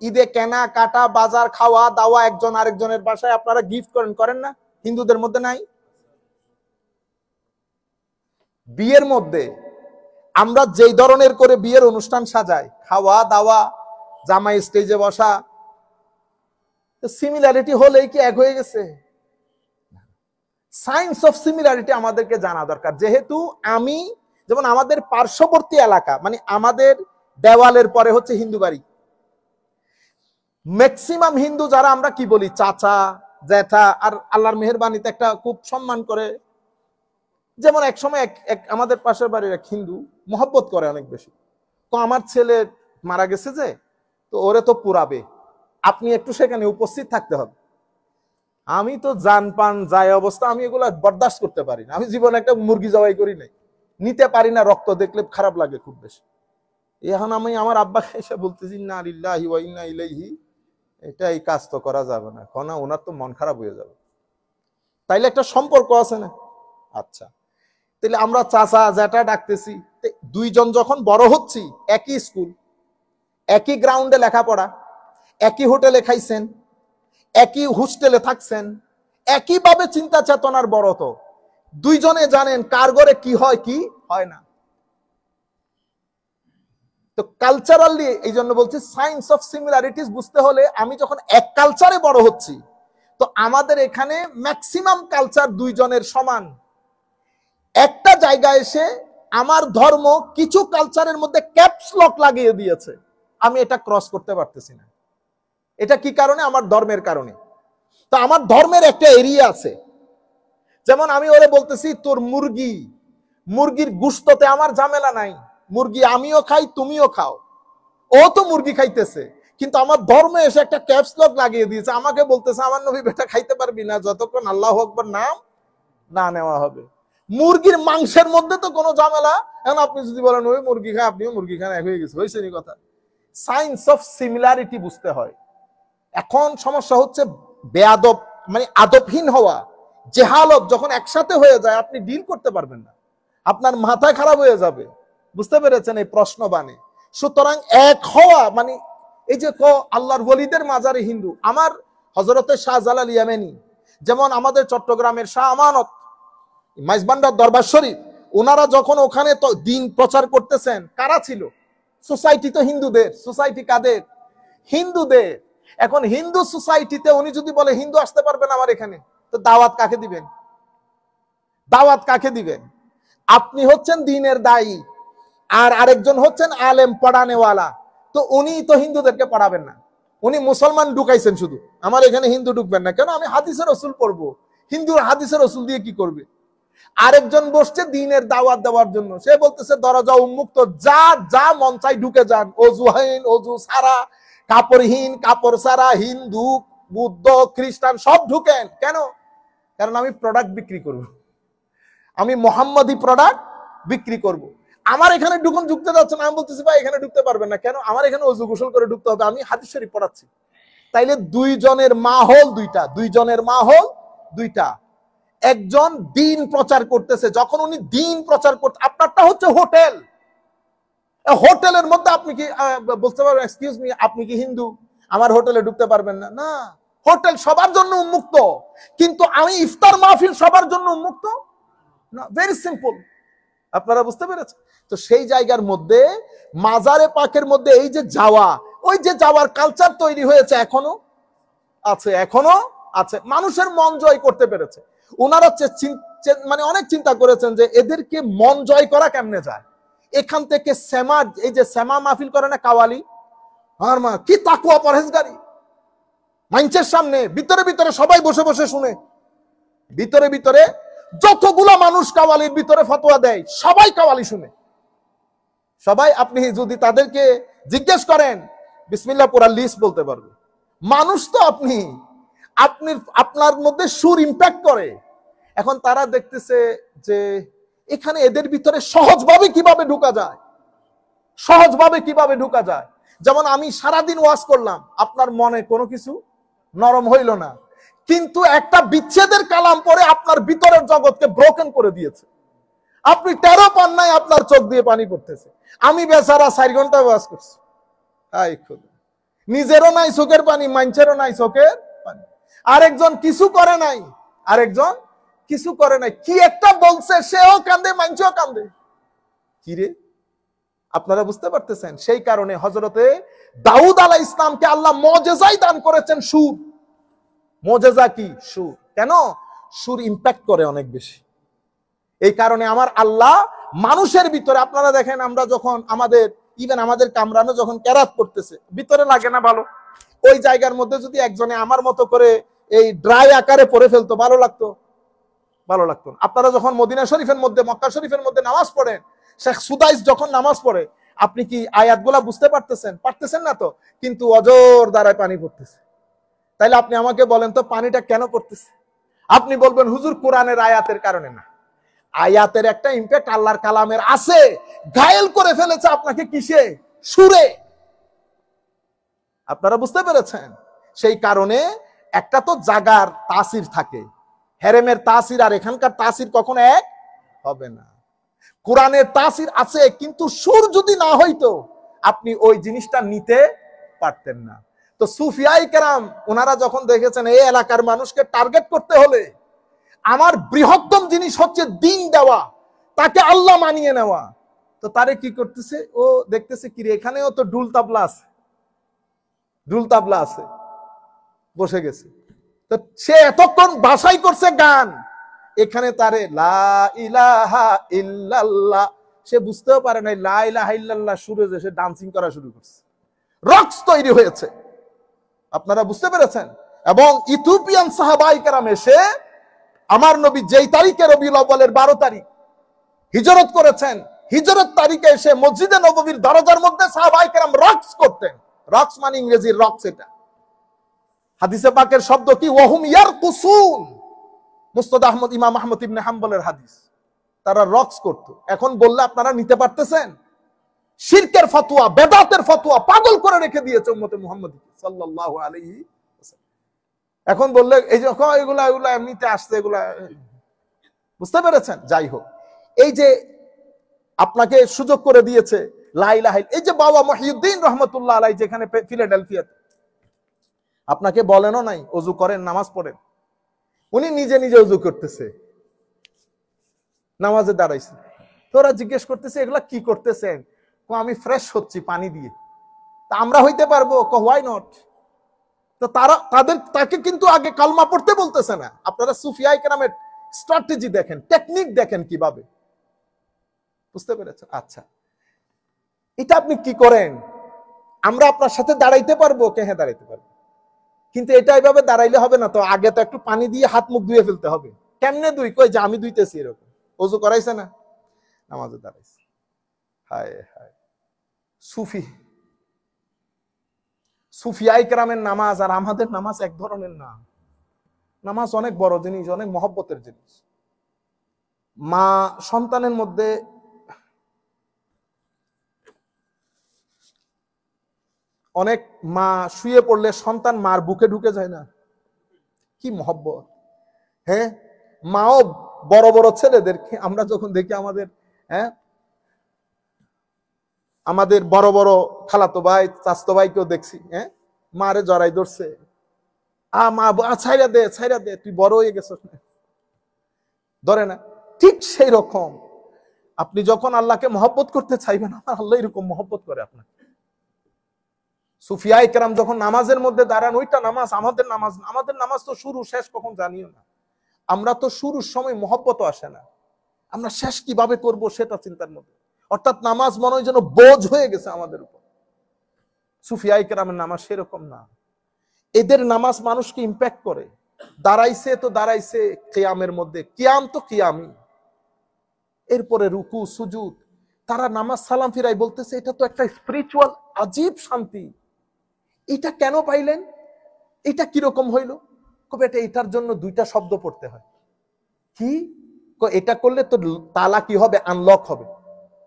ঈদে কেনা কাটা বাজার খাওয়া দাওয়া একজন আরেকজনের বাসায় আপনারা গিফট করেন না? হিন্দুদের মধ্যে নাই? বিয়ের মধ্যে আমরা যেই ধরনের করে বিয়ের অনুষ্ঠান সাজাই, খাওয়া দাওয়া, জামাই স্টেজে বসা, সিমিলারিটি হলেই কি এক হয়ে গেছে? সায়েন্স অফ সিমিলারিটি আমাদেরকে জানা দরকার। যেহেতু যেমন আমাদের পার্শ্ববর্তী এলাকা, মানে আমাদের দেওয়ালের পরে হচ্ছে হিন্দু বাড়ি, ম্যাক্সিমাম হিন্দু যারা আমরা কি বলি চাচা জ্যাঠা, আর আল্লাহর মেহেরবানিতে একটা খুব সম্মান করে। যেমন এক সময় এক আমাদের পাশের বাড়ির এক হিন্দু মহব্বত করে অনেক বেশি, তো আমার ছেলে মারা গেছে যে, তো ওরে তো পুরাবে, আপনি একটু সেখানে উপস্থিত থাকতে হবে। আমি তো জান পান যায় অবস্থা, আমি এগুলা বরদাস্ত করতে পারি না। আমি জীবনে একটা মুরগি জবাই করি নাই, নিতে পারি না, রক্ত দেখলে খারাপ লাগে খুব বেশি। এখন আমি আমার আব্বাকে এসে বলতেছি না লিল্লাহি ওয়া ইন্না ইলাইহি, এটা এই কাজ তো করা যাবে না, না ওনার তো মন খারাপ হয়ে যাবে। তাইলে একটা সম্পর্ক আছে না? আচ্ছা, তাহলে আমরা চাচা জ্যাঠা ডাকতেছি, দুইজন যখন বড় হচ্ছি, একই স্কুল, একই গ্রাউন্ডে লেখাপড়া, একই হোটেলে খাইছেন, একই হোস্টেলে থাকছেন, একইভাবে চিন্তা চেতনার বড়, তো দুইজনে জানেন কার ঘরে কি হয় কি হয় না। তো কালচারালি, এই জন্য বলছি সায়েন্স অফ সিমিলারিটিস বুঝতে হলে, আমি যখন এক কালচারে বড় হচ্ছি, তো আমাদের এখানে ম্যাক্সিমাম কালচার দুইজনের সমান। একটা জায়গায় এসে আমার ধর্ম কিছু কালচারের মধ্যে ক্যাপস লক লাগিয়ে দিয়েছে, আমি এটা ক্রস করতে পারতেছি না। এটা কি কারণে? আমার ধর্মের কারণে। তো আমার ধর্মের একটা এরিয়া আছে, যেমন আমি ওরে বলতেছি তোর মুরগির গুস্ততে আমার ঝামেলা নাই, মুরগি আমিও খাই তুমিও খাও, ও তো মুরগি খাইতেছে, কিন্তু আমার ধর্মে এসে একটা ক্যাপস লক লাগিয়ে দিয়েছে, আমাকে বলতেছে আমার নবী বেটা খাইতে পারবি না যতক্ষণ আল্লাহু আকবার নাম না নেওয়া হবে। মুরগির মাংসের মধ্যে তো কোনো ঝামেলা। এখন আপনি যদি বলেন ওই মুরগি খায়, আপনিও মুরগি খান, এক হয়ে গেছে, হয়েছে নি কথা। সায়েন্স অফ সিমিলারিটি বুঝতে হয়। এখন সমস্যা হচ্ছে বেয়াদব, মানে আদবহীন হওয়া, জেহালত যখন একসাথে হয়ে যায় আপনি ডিল করতে পারবেন না, আপনার মাথা খারাপ হয়ে যাবে। বুঝতে পেরেছেন এই প্রশ্ন বানে। সুতরাং এক হওয়া মানে এই যে আল্লাহর ওলিদের মাজারে হিন্দু, আমার হযরতে শাহজালাল ইয়ামানি, যেমন আমাদের চট্টগ্রামের শাহ আমানত মাইজবান্ডার দরবার শরীফ, ওনারা যখন ওখানে তো দিন প্রচার করতেছেন, কারা ছিল? সোসাইটি তো হিন্দুদের। সোসাইটি কাদের? হিন্দুদের। এখন হিন্দু সোসাইটিতে উনি যদি বলে হিন্দু আসতে পারবেন আমার এখানে, তো দাওয়াত কাকে দিবেন? দাওয়াত কাকে দিবেন? আপনি হচ্ছেন দ্বীনের দায়ী, আর আরেকজন হচ্ছেন আলেম পড়ানেওয়ালা। তো উনি তো হিন্দুদেরকে পড়াবেন না, উনি মুসলমান ঢুকাইছেন শুধু, আমার এখানে হিন্দু ঢুকবেন না কেন? আমি হাদিসের রসুল পড়বো। হিন্দুর হাদিসের রসুল দিয়ে কি করবে? আরেকজন বসছে দ্বীনের দাওয়াত দেওয়ার জন্য, সে বলতেছে দরজা উন্মুক্ত, যা যা মন চাই ঢুকে যান, অজুহীন অজু সারা, কাপড়হীন কাপড় সারা, হিন্দু বুদ্ধ খ্রিস্টান সব ঢুকেন। কেন? কারণ আমি প্রোডাক্ট বিক্রি করব, আমি মোহাম্মদী প্রোডাক্ট বিক্রি করব। আমার এখানে ঢুকুন, ঢুকতে যাচ্ছেন, আমি বলতেছি ভাই এখানে ঢুকতে পারবেন না কেন? আমার এখানে অজু গোসল করে ঢুকতে হবে, আমি হাদিস শরীফ পড়াচ্ছি। তাইলে দুইজনের মাহল দুইটা, দুইজনের মাহল দুইটা। একজন দ্বীন প্রচার করতেছে, যখন উনি দ্বীন প্রচার করতে, আপনারটা হচ্ছে হোটেল, হোটেলের মধ্যে আপনি কি বলতে পারবেন এক্সকিউজ মি আপনি কি হিন্দু, আমার হোটেলে ঢুকতে পারবেন না? না, হোটেল সবার জন্য উন্মুক্ত, কিন্তু আমি ইফতার মাহফিল সবার জন্য উন্মুক্ত না। ভেরি সিম্পল, আপনারা বুঝতে পেরেছেন? তো সেই জায়গার মধ্যে মাজারে পাকের মধ্যে এই যে যাওয়া, ওই যে যাওয়ার কালচার তৈরি হয়েছে, এখনো আছে, এখনো আছে। মানুষের মন জয় করতে পেরেছে। ওনারা মানে অনেক চিন্তা করেছেন যে এদেরকে মন জয় করা কেমনে যায়। এখান থেকে শ্যামা, এই যে শ্যামা মাহফিল করে না কাওয়ালি, আর মা কি তাকুয়া পরহেজগারি, মানুষের সামনে ভিতরে ভিতরে সবাই বসে বসে শুনে, ভিতরে ভিতরে যতগুলা মানুষ কাওয়ালির ভিতরে ফতোয়া দেয় সবাই কাওয়ালি শুনে, সবাই। আপনি যদি তাদেরকে জিজ্ঞেস করেন বিসমিল্লাহ পুরা লিস্ট বলতে পারবে। মানুষ তো আপনি আপনার মধ্যে সুর ইম্প্যাক্ট করে। এখন তারা দেখতেছে যে এখানে এদের ভিতরে সহজভাবে কিভাবে ঢোকা যায়, সহজভাবে কিভাবে ঢোকা যায়। যেমন আমি সারাদিন ওয়াজ করলাম, আপনার মনে কোনো কিছু নরম হইল না, কিন্তু একটা বিচ্ছেদের কালাম পরে আপনার ভিতরের জগৎকে ব্রোকেন করে দিয়েছে। আপনি 13 পান নাই, আপনার চোখ দিয়ে পানি পড়তেছে। আমি বেচারা 4 ঘন্টা ওয়াজ করছি, নিজেরও নাই চোখের পানি, মানুষেরও নাই চোখের পানি। আরেকজন কিছু করে নাই, আরেকজন কিছু করে নাই, কি একটা বলছে, সেও কান্দে, মানুষও কান্দে। কিরে, আপনারা বুঝতে পারতেছেন? সেই কারণে হযরতে দাউদ আলাইহিস ইসলামকে আল্লাহ মুজিজাই দান করেছেন সুর। মুজিজা কি? সুর। কেন? সুর ইম্প্যাক্ট করে অনেক বেশি। এই কারণে আমার আল্লাহ মানুষের ভিতরে, আপনারা দেখেন আমরা যখন আমাদের ইভেন আমাদের কামরানো যখন কেরাত করতেছে, ভিতরে লাগে না ভালো? ওই জায়গার মধ্যে যদি একজনে আমার মতো করে এই ড্রাই আকারে পড়ে ফেলতো, ভালো লাগতো? ভালো লাগতো না। আপনারা যখন মদিনা শরীফের মধ্যে, মক্কা শরীফের মধ্যে নামাজ পড়েন, শেখ সুদাইস যখন নামাজ পড়ে, আপনি কি আয়াতগুলা বুঝতে পারতেছেন? পারতেছেন না তো, কিন্তু অজর দ্বারায় পানি পড়তেছে। তাইলে আপনি আমাকে বলেন তো পানিটা কেন পড়তেছে? আপনি বলবেন হুজুর কোরআনের আয়াতের কারণে। না, আয়াতের একটা ইম্প্যাক্ট আল্লাহর কালামের আছে, ঘায়েল করে ফেলেছে আপনাকে কিসে? সুরে। আপনারা বুঝতে পেরেছেন? সেই কারণে একটা তো জাগার তাসির থাকে, হেরেমের তাসির আর এখানকার তাসির কখনো এক হবে না। কোরআনের তাসির আছে, কিন্তু সুর যদি না হইতো আপনি ওই জিনিসটা নিতে পারতেন না। তো সুফিয়ায়ে কেরাম ওনারা যখন দেখেছেন এই এলাকার মানুষকে টার্গেট করতে হলে আমার বৃহত্তম জিনিস হচ্ছে দিন দেওয়া, তাকে আল্লাহ মানিয়ে নেওয়া, তো তারে কি করতেছে? ও দেখতেছে কি রে, এখানেও তো ঢুল তাবলা আছে, ঢুল তাবলা আছে, বসে গেছে। তো সে এতক্ষণ বাসাই করছে গান, এখানে তারে লা ইলাহা ইল্লাল্লাহ, সে বুঝতেও পারে নাই লা ইলাহা ইল্লাল্লাহ সুরে যে সে ডান্সিং করা শুরু করছে, রক্স তৈরি হয়েছে। আপনারা বুঝতে পেরেছেন? এবং ইথিওপিয়ান সাহাবায়ে কেরাম এসে আমার নবী যেই তারিখে রবিউল আউয়ালের 12 তারিখ হিজরত করেছেন, হিজরত তারিখে এসে মসজিদে নববীর দরজার মধ্যে সাহাবায়ে কেরাম রক্স করতেন। রক্স মানে ইংরেজির রক্স, এটা হাদিসে পাকের শব্দ কি? ওয়াহুম ইয়ারকুসুন। মুসনাদ আহমদ, ইমাম আহমদ ইবনে হাম্বলের হাদিস। তারা রক্স করত। এখন বললে আপনারা নিতে পারতেছেন? শিরকের ফতোয়া, বেদাতের ফতোয়া পাগল করে রেখে দিয়েছে উম্মতে মুহাম্মদ সাল্লাল্লাহু আলাইহি ওয়াসাল্লাম। এখন বললে এই যে এগুলা এগুলা এমনিতে আসছে, এগুলা বুঝতে পেরেছেন? যাই হোক, এই যে আপনাকে সুযোগ করে দিয়েছে লা ইলাহা ইল্লাল্লাহ, এই যে বাবা মহিউদ্দিন রহমাতুল্লাহ আলাইহি যেখানে ফিলাডেলফিয়াতে, আপনাকে বলেনও নাই ওযু করেন, নামাজ পড়েন, উনি নিজে নিজে ওযু করতেছে, নামাজে দাঁড়াইছে। তো ওরা জিজ্ঞেস করতেছে এগুলা কি করতেছেন? আমি ফ্রেশ হচ্ছি পানি দিয়ে। তা আমরা হইতে পারবো? Why not. তো তাকে কিন্তু আগে কালমা পড়তে বলতেছে না। আপনারা সুফিয়ায়ে কেরামের স্ট্র্যাটেজি দেখেন, টেকনিক দেখেন কিভাবে, বুঝতে পেরেছেন? আচ্ছা, এটা আপনি কি করেন? আমরা আপনার সাথে দাঁড়াইতে পারবো? হ্যাঁ দাঁড়াইতে পারবো, কিন্তু এটা এইভাবে দাঁড়াইলে হবে না তো, আগে তো একটু পানি দিয়ে হাত মুখ ধুয়ে ফেলতে হবে। কেমনে দুই? কই যে আমি ধুইতেছি, এরকম ওযু করাইছে না, নামাজে দাঁড়াইছে। হায় হায়, সুফিয়ায়ে কেরামের নামাজ আর আমাদের নামাজ এক ধরনের না। নামাজ অনেক বড় জিনিস, অনেক মহব্বতের জিনিস। মা সন্তানের মধ্যে অনেক মা শুয়ে পড়লে সন্তান মার বুকে ঢুকে যায় না, কি মহব্বত। হ্যাঁ, মাও বড় বড় ছেলেদেরকে আমরা যখন দেখি, আমাদের বড় বড় খালাতো ভাই চাচতো ভাইকেও দেখছি, মারে জড়াই ধরছে, মা ছাইরা দে ছাইরা দে, তুই বড় হয়ে গেছিস না, ধরে না। ঠিক সেই রকম আপনি যখন আল্লাহকে মহব্বত করতে চাইবেন, আমার আল্লাহ এরকম মহব্বত করে আপনাকে। সুফিয়ায়ে কেরাম যখন নামাজের মধ্যে দাঁড়ান, ওইটা নামাজ। আমাদের নামাজ তো শুরু শেষ কখন জানিও না। আমরা তো শুরুর সময় মহব্বত আসে না, আমরা শেষ কিভাবে করব সেটা চিন্তার মধ্যে। অর্থাৎ নামাজ মনে হয় যেন বোঝ হয়ে গেছে আমাদের উপর। সুফিয়ায়ে কেরামের নামাজ সেরকম না। এদের নামাজ মানুষকে ইম্প্যাক্ট করে। দাঁড়াইছে তো দাঁড়াইছে কিয়ামের মধ্যে, কিয়াম তো কিয়ামই, এরপরে রুকু সুজুদ, তারা নামাজ সালাম ফিরাই বলতেছে এটা তো একটা স্পিরিচুয়াল আজীব শান্তি। এটা কেন পাইলেন? এটা কিরকম হইল? কবে এটা, এটার জন্য দুইটা শব্দ পড়তে হয়। কি? এটা করলে তো তালা কি হবে? আনলক হবে।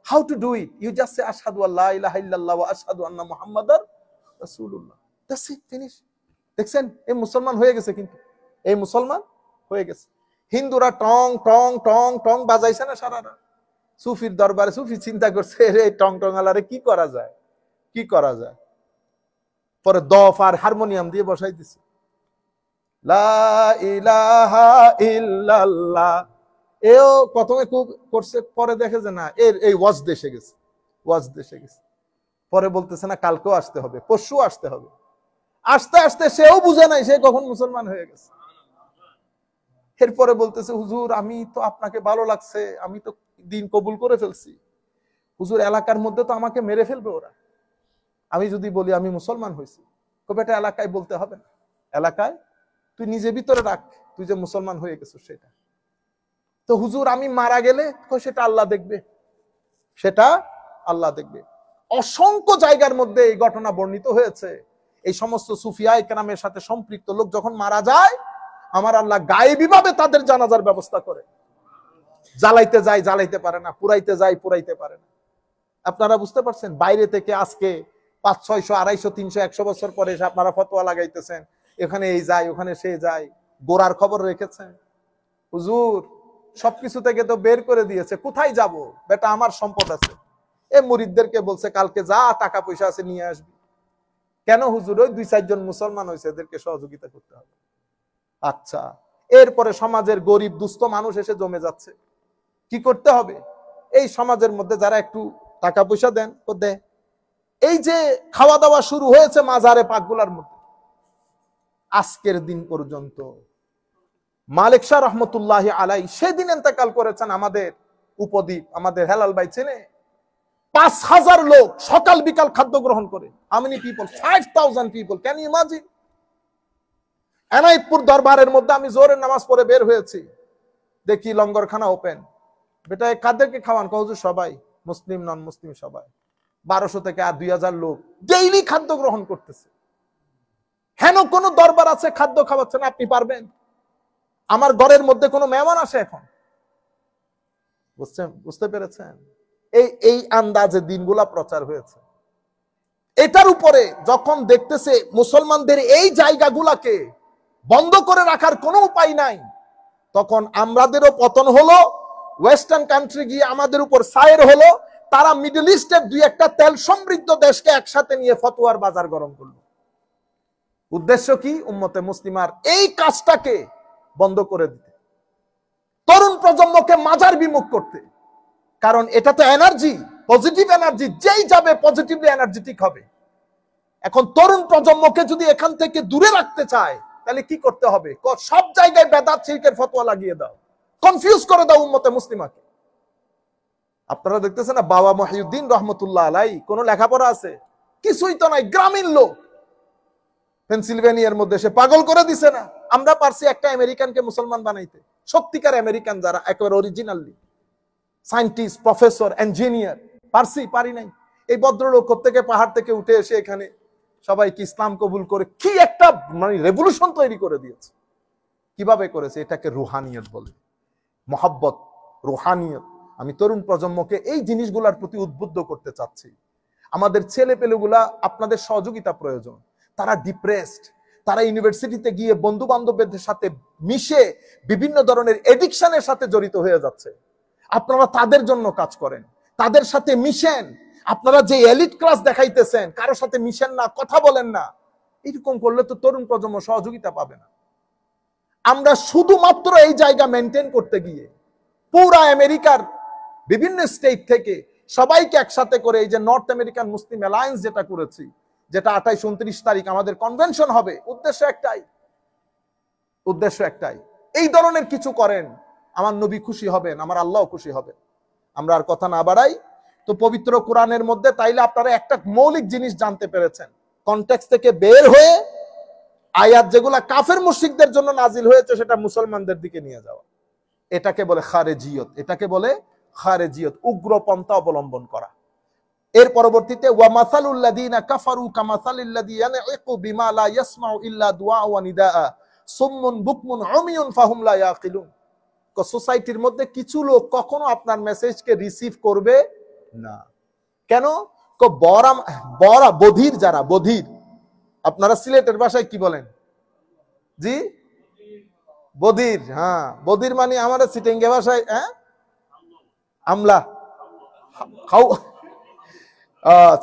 How to do it? You just say আশহাদু আল্লা ইলাহা ইল্লাল্লাহ ওয়া আশহাদু আন্না মুহাম্মাদার রাসূলুল্লাহ। That's it, finish. দেখছেন, এই মুসলমান হয়ে গেছে, কিন্তু এই মুসলমান হয়ে গেছে। হিন্দুরা টং টং টং টং বাজাইছে না সারা রাত। সুফির দরবারে সুফি চিন্তা করছে, রে টং টং আলারে কি করা যায়, কি করা যায়। পরে দফ আর হারমোনিয়াম দিয়ে বসাই দিছে, লা ইলাহা ইল্লাল্লাহ। এও প্রথমে খুব করছে, পরে দেখে যে না, এই ওয়াজ দেশে গেছে, ওয়াজ দেশে গেছে। পরে বলতেছে না কালকেও আসতে হবে, পরশু আসতে হবে। আস্তে আস্তে সেও বুঝে নাই সে কখন মুসলমান হয়ে গেছে। এরপরে বলতেছে, হুজুর আমি তো আপনাকে ভালো লাগছে, আমি তো দিন কবুল করে ফেলছি। হুজুর এলাকার মধ্যে তো আমাকে মেরে ফেলবে ওরা, আমি যদি বলি আমি মুসলমান হয়েছি। কবে এটা এলাকায় বলতে হবে না, এলাকায় তুই নিজে ভিতরে রাখ, তুই যে মুসলমান হয়ে গেছিস সেটা। তো হুজুর আমি মারা গেলে, সেটা আল্লাহ দেখবে, সেটা আল্লাহ দেখবে। অসংখ্য জায়গার মধ্যে এই ঘটনা বর্ণিত হয়েছে। এই সমস্ত সুফিয়ায়ে কেরামের সাথে সম্পৃক্ত লোক যখন মারা যায়, আমার আল্লাহ গায়েবী ভাবে তাদের জানাজার ব্যবস্থা করে। জ্বালাইতে যায় জ্বালাইতে পারে না, পুরাইতে যায় পুরাইতে পারে না। আপনারা বুঝতে পারছেন? বাইরে থেকে আজকে 500, 600, 250, 300, 100 বছর পরে এসে আপনারা ফতোয়া লাগাইতেছেন, এখানে এই যায় ওখানে সে যায়। গোড়ার খবর রেখেছেন? হুজুর সবকিছু থেকে তো বের করে দিয়েছে, কোথায় যাব বেটা, আমার সম্পদ আছে। এ মুরিদদেরকে বলছে কালকে যা টাকা পয়সা আছে নিয়ে আসবি। কেন হুজুর? ওই 2-4 জন মুসলমান হয়েছে, এদেরকে সহযোগিতা করতে হবে। আচ্ছা, এরপরে সমাজের গরিব দুস্থ মানুষ এসে জমে যাচ্ছে, কি করতে হবে? এই সমাজের মধ্যে যারা একটু টাকা পয়সা দেন ও দেয়। এই যে খাওয়া দাওয়া শুরু হয়েছে মাজারে পাকগুলার মধ্যে, আজকের দিন পর্যন্ত মালিক শাহ রহমতুল্লাহি আলাইহি সেদিন ইন্তেকাল করেছেন আমাদের উপদ্বীপ, আমাদের হেলাল ভাই চেনে। 5000 লোক সকাল বিকাল খাদ্য গ্রহণ করে। How many people? 5000 people. Can you imagine? Enayetpur দরবারের মধ্যে আমি জোহরের নামাজ পড়ে বের হয়েছি, দেখি লঙ্গরখানা ওপেন। বেটা কাদেরকে খাওয়ান? হুজুর সবাই, মুসলিম নন মুসলিম সবাই। 1200 থেকে আর 2000 লোক ডেইলি খাদ্য গ্রহণ করতেছে। হেন কোন দরবার আছে খাদ্য খাওয়াচ্ছেন? আপনি পারবেন? আমার ঘরের মধ্যে কোনো মেহমান আসে এখন, বুঝতে পেরেছেন? এই আন্দাজে দিনগুলা প্রচার হয়েছে। এটার উপরে যখন দেখতেছে মুসলমানদের এই জায়গাগুলাকে বন্ধ করে রাখার কোনো উপায় নাই, তখন আমাদেরও পতন হলো, ওয়েস্টার্ন কান্ট্রি গিয়ে আমাদের উপর সায়ের হলো, তারা মিডল ইস্টের দুই একটা তেল সমৃদ্ধ দেশকে একসাথে নিয়ে ফতোয়ার বাজার গরম করলো। উদ্দেশ্য কি? উম্মতে মুসলিমার এই কাজটাকে বন্ধ করে দিতে, তরুণ প্রজন্মকে মাজার বিমুখ করতে। কারণ এটা তো এনার্জি, পজিটিভ এনার্জি, যেই যাবে পজিটিভলি এনার্জেটিক হবে। এখন তরুণ প্রজন্মকে যদি এখান থেকে দূরে রাখতে চায়, তাহলে কি করতে হবে? সব জায়গায় বেদাত শিরকের ফতোয়া লাগিয়ে দাও, কনফিউজ করে দাও উম্মতে মুসলিমাকে। আপনারা দেখতেছেন না, বাবা মহিউদ্দিন রহমতুল্লাহ আলাই কোন লেখাপড়া আছে? কিছুই তো নাই, গ্রামীণ লোক। পেনসিলভেনিয়ার মধ্যে সে পাগল করে দিছে না? আমরা পারছি একটা আমেরিকানকে মুসলমান বানাইতে, সত্যিকার আমেরিকান যারা একেবারে অরিজিনালি সায়েন্টিস্ট, প্রফেসর, ইঞ্জিনিয়ার, পারি নাই। এই ভদ্রলোক থেকে পাহাড় থেকে উঠে এসে এখানে সবাইকে ইসলাম কবুল করে কি একটা মানে রেভলিউশন তৈরি করে দিয়েছে। কিভাবে করেছে? এটাকে রুহানিয়ত বলে, মহব্বত, রুহানিয়ত। আমি তরুণ প্রজন্মকে এই জিনিসগুলোর প্রতি উদ্বুদ্ধ করতে চাচ্ছি। আমাদের ছেলে পেলেগুলা আপনাদের সহযোগিতা প্রয়োজন। তারা ডিপ্রেসড, তারা ইউনিভার্সিটিতে গিয়ে বন্ধু বান্ধবদের সাথে মিশে বিভিন্ন ধরনের এডিকশনের সাথে জড়িত হয়ে যাচ্ছে। আপনারা তাদের জন্য কাজ করেন, তাদের সাথে মিশেন। আপনারা যে এলিট ক্লাস দেখাইতেছেন, কারোর সাথে মিশেন না, কথা বলেন না, এরকম করলে তো তরুণ প্রজন্ম সহযোগিতা পাবে না। আমরা শুধুমাত্র এই জায়গা মেনটেন করতে গিয়ে পুরা আমেরিকার বিভিন্ন স্টেট থেকে সবাইকে একসাথে করে এই যে নর্থ আমেরিকান মুসলিম অ্যালায়েন্স যেটা করেছি, যেটা 28-29 তারিখ আমাদের কনভেনশন হবে, উদ্দেশ্য একটাই, এই ধরনের কিছু করেন, আমার নবী খুশি হবেন, আমার আল্লাহ খুশি হবে। আমরা আর কথা না বাড়াই। তো পবিত্র কোরআনের মধ্যে তাইলে আপনারা একটা মৌলিক জিনিস জানতে পেরেছেন, কনটেক্সট থেকে বের হয়ে আয়াত যেগুলা কাফের মুশরিকদের জন্য নাজিল হয়েছে সেটা মুসলমানদের দিকে নিয়ে যাওয়া, এটাকে বলে খারেজিয়ত। এটাকে বলে খারেজিয়ত, উগ্রপন্থা অবলম্বন করা। এর পরবর্তীতে ওয়া মাসালুল লাযিনা কাফারু কামাসালিল্লাযী ইয়ানঈকু বিমা লা ইয়াসমাউ ইল্লা দুআ ওয়া নিদাআ সুম্মুন বুকমুন উমিয়ুন ফাহুম লা ইয়াকিলুন। সোসাইটির মধ্যে কিছু লোক কখনো আপনার মেসেজকে রিসিভ করবে না। কেন? বধির, যারা বধির, আপনারা সিলেটের ভাষায় কি বলেন? জি, বধির। হ্যাঁ, বধির মানে আমাদের সিটেঙ্গে ভাষায় আমলা খাও।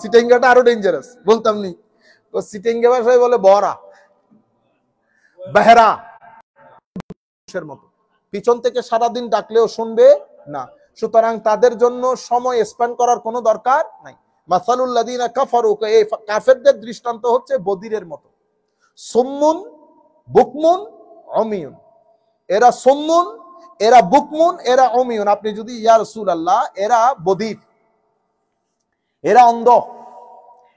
সিটেঙ্গাটা আরো ডেঞ্জারাস, বলতাম নি। তো সিটেঙ্গে ভাষায় বলে বরা, বেহরা মতো, পিছন থেকে সারাদিন ডাকলেও শুনবে না। সুতরাং তাদের জন্য সময় স্পেন্ড করার কোনো দরকার নাই। মাসালুল লাযিনা কাফারু, এই কাফেরদের দৃষ্টান্ত হচ্ছে বধিরের মতো। সুম্মুন বুকমুন উমিয়ুন, এরা সুম্মুন, এরা বুকমুন, এরা উমিয়ুন। আপনি যদি ইয়া রাসূলুল্লাহ, এরা বধির, এরা অন্ধ,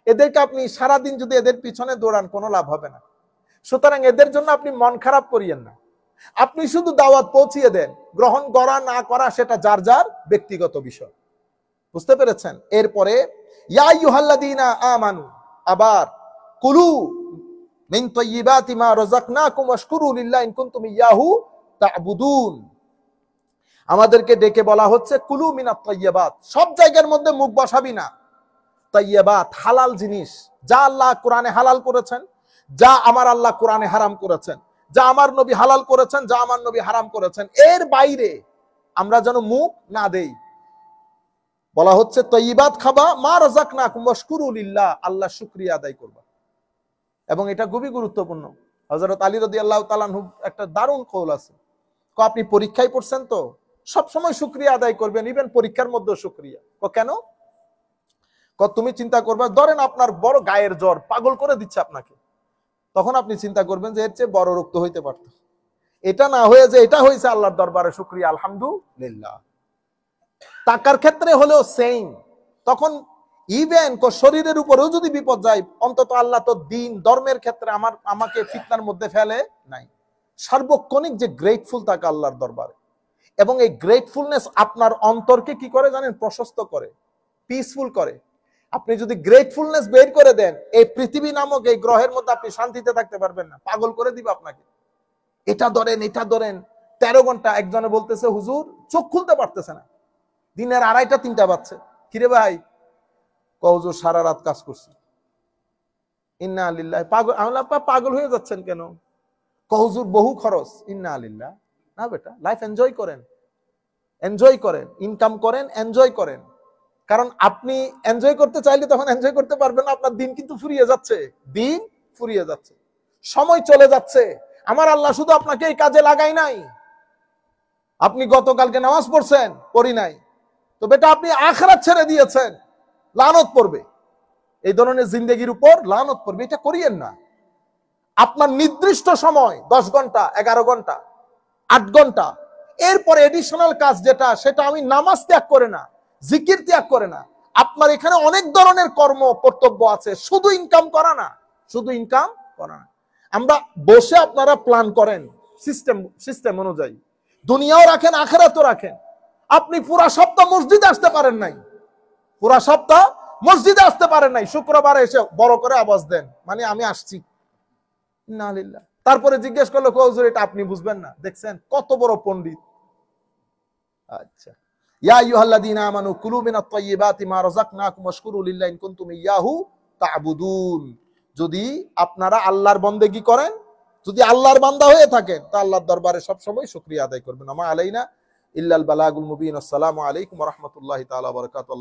এদেরকে আপনি সারাদিন যদি এদের পিছনে দৌড়ান কোনো লাভ হবে না। সুতরাং এদের জন্য আপনি মন খারাপ করিয়েন না, আপনি শুধু দাওয়াত পৌঁছিয়ে দেন। গ্রহণ করা না করা সেটা যার যার ব্যক্তিগত বিষয়। বুঝতে পেরেছেন? এরপরে ইয়া আইয়ুহাল্লাযীনা আমানু, আবার কুলু মিন তাইয়্যিবাতি মা রাযাকনাকুম ওয়াশকুরু লিল্লাহি ইন কুনতুম ইয়াহু তা'বুদুন। আমাদেরকে ডেকে বলা হচ্ছে কুলু মিনাত তাইয়্যিবাত। সব জায়গার মধ্যে মুখ বসাবি না। তাইয়্যিবাত, হালাল জিনিস, যা আল্লাহ কোরআনে হালাল করেছেন, যা আমার আল্লাহ কোরআনে হারাম করেছেন, যা আমার নবী হালাল করেছেন, যা আমার নবী হারাম করেছেন, এর বাইরে আমরা যেন মুখ না দেই। বলা হচ্ছে তাইয়্যিবাত খাবা, মা রাযাকনাকুম ওয়াশকুরু লিল্লাহ, আল্লাহ শুকরিয়া আদায় করবা। এবং এটা খুবই গুরুত্বপূর্ণ। হযরত আলী রাদিয়াল্লাহু তাআলা আনহু একটা দারুণ কওল আছে, আপনি পরীক্ষায় পড়ছেন তো সব সময় শুকরিয়া আদায় করবেন, ইভেন পরীক্ষার মধ্যে শুকরিয়া। কেন? তুমি চিন্তা করবে, ধরেন আপনার বড় গায়ের জ্বর, পাগল করে দিচ্ছে আপনাকে, তখন আপনি চিন্তা করবেন যে এর চেয়ে বড় রোগ তো হইতে পারত। এটা না হয়ে যে এটা হয়েছে, আল্লাহর দরবারে শুকরিয়া, আলহামদুলিল্লাহ। টাকার ক্ষেত্রে হলেও সেম। তখন ইভেন শরীরের উপরেও যদি বিপদ যায়, অন্তত আল্লাহ তো দিন ধর্মের ক্ষেত্রে আমাকে ফিতনার মধ্যে ফেলে নাই। সার্বক্ষণিক যে গ্রেটফুল থাকা আল্লাহর দরবারে, এবং এই গ্রেটফুলনেস আপনার অন্তরকে কি করে জানেন? প্রশস্ত করে, পিসফুল করে। আপনি যদি গ্রেটফুলনেস বের করে দেন, এই পৃথিবী নামক এই গ্রহের মধ্যে আপনি শান্তিতে থাকতে পারবেন না, পাগল করে দিবে আপনাকে। এটা ধরেন 13 ঘন্টা। একজনে বলতেছে হুজুর চোখ খুলতে পারতেছে না, দিনের 2:30-3টা বাজছে, কিরে ভাই? কওজোর সারা রাত কাজ করছি। ইন্না লিল্লাহ। পাগল? আমি আপা পাগল হয়ে যাচ্ছেন কেন? কওজোর বহু খরচ। ইন্না লিল্লাহ। না বেটা, লাইফ এনজয় করেন, এনজয় করেন, ইনকাম করেন, এনজয় করেন। কারণ আপনি এনজয় করতে চাইলে তখন এনজয় করতে পারবেন না। আপনার দিন কিন্তু ফুরিয়ে যাচ্ছে, দিন ফুরিয়ে যাচ্ছে, সময় চলে যাচ্ছে। আমার আল্লাহ শুধু আপনাকে এই কাজে লাগাই নাই। আপনি গতকালকে নামাজ পড়ছেন, পড়ি নাই, তো বেটা আপনি আখিরাত ছেড়ে দিয়েছেন, লানত পড়বে। এই ধরনের জিন্দেগির উপর লানত পড়বে। এটা করিয়েন না। আপনার নির্দিষ্ট সময় 10 ঘন্টা, 11 ঘন্টা, 8 ঘন্টা, এরপরে এডিশনাল কাজ যেটা, সেটা আমি নামাজ ত্যাগ করে না, জিকির ত্যাগ করে না। আপনার এখানে অনেক ধরনের কর্ম কর্তব্য আছে, শুধু ইনকাম করা না, শুধু ইনকাম করা না। আমরা বসে আপনারা প্ল্যান করেন সিস্টেম অনুযায়ী, দুনিয়াও রাখেন, আখিরাতও রাখেন। আপনি পুরা সপ্তাহ মসজিদে আসতে পারেন নাই, পুরা সপ্তাহ মসজিদে আসতে পারেন নাই, শুক্রবারে এসে বড় করে আওয়াজ দেন, মানে আমি আসছি। ইন্না লিল্লাহ। তারপরে জিজ্ঞেস করলো, হুজুর এটা আপনি বুঝবেন না। দেখছেন কত বড় পণ্ডিত। আচ্ছা, ইয়া আইয়ুহাল্লাযীনা আমানু কুলু মিনাত তাইয়্যিবাতি মা রাযাকনাকুম ওয়াশকুরু লিল্লাহি ইন কুনতুম ইয়াহু তা'বুদুন। যদি আপনারা আল্লাহর বন্দেগী করেন, যদি আল্লাহর বান্দা হয়ে থাকেন, তা আল্লাহর দরবারে সব সময় শুকরিয়া আদায় করবেন। আমা আলাইনা ইল্লাল বালাগুল মুবিন। আসসালামু আলাইকুম ওয়া রাহমাতুল্লাহি তাআলা ওয়া বারাকাতুহু।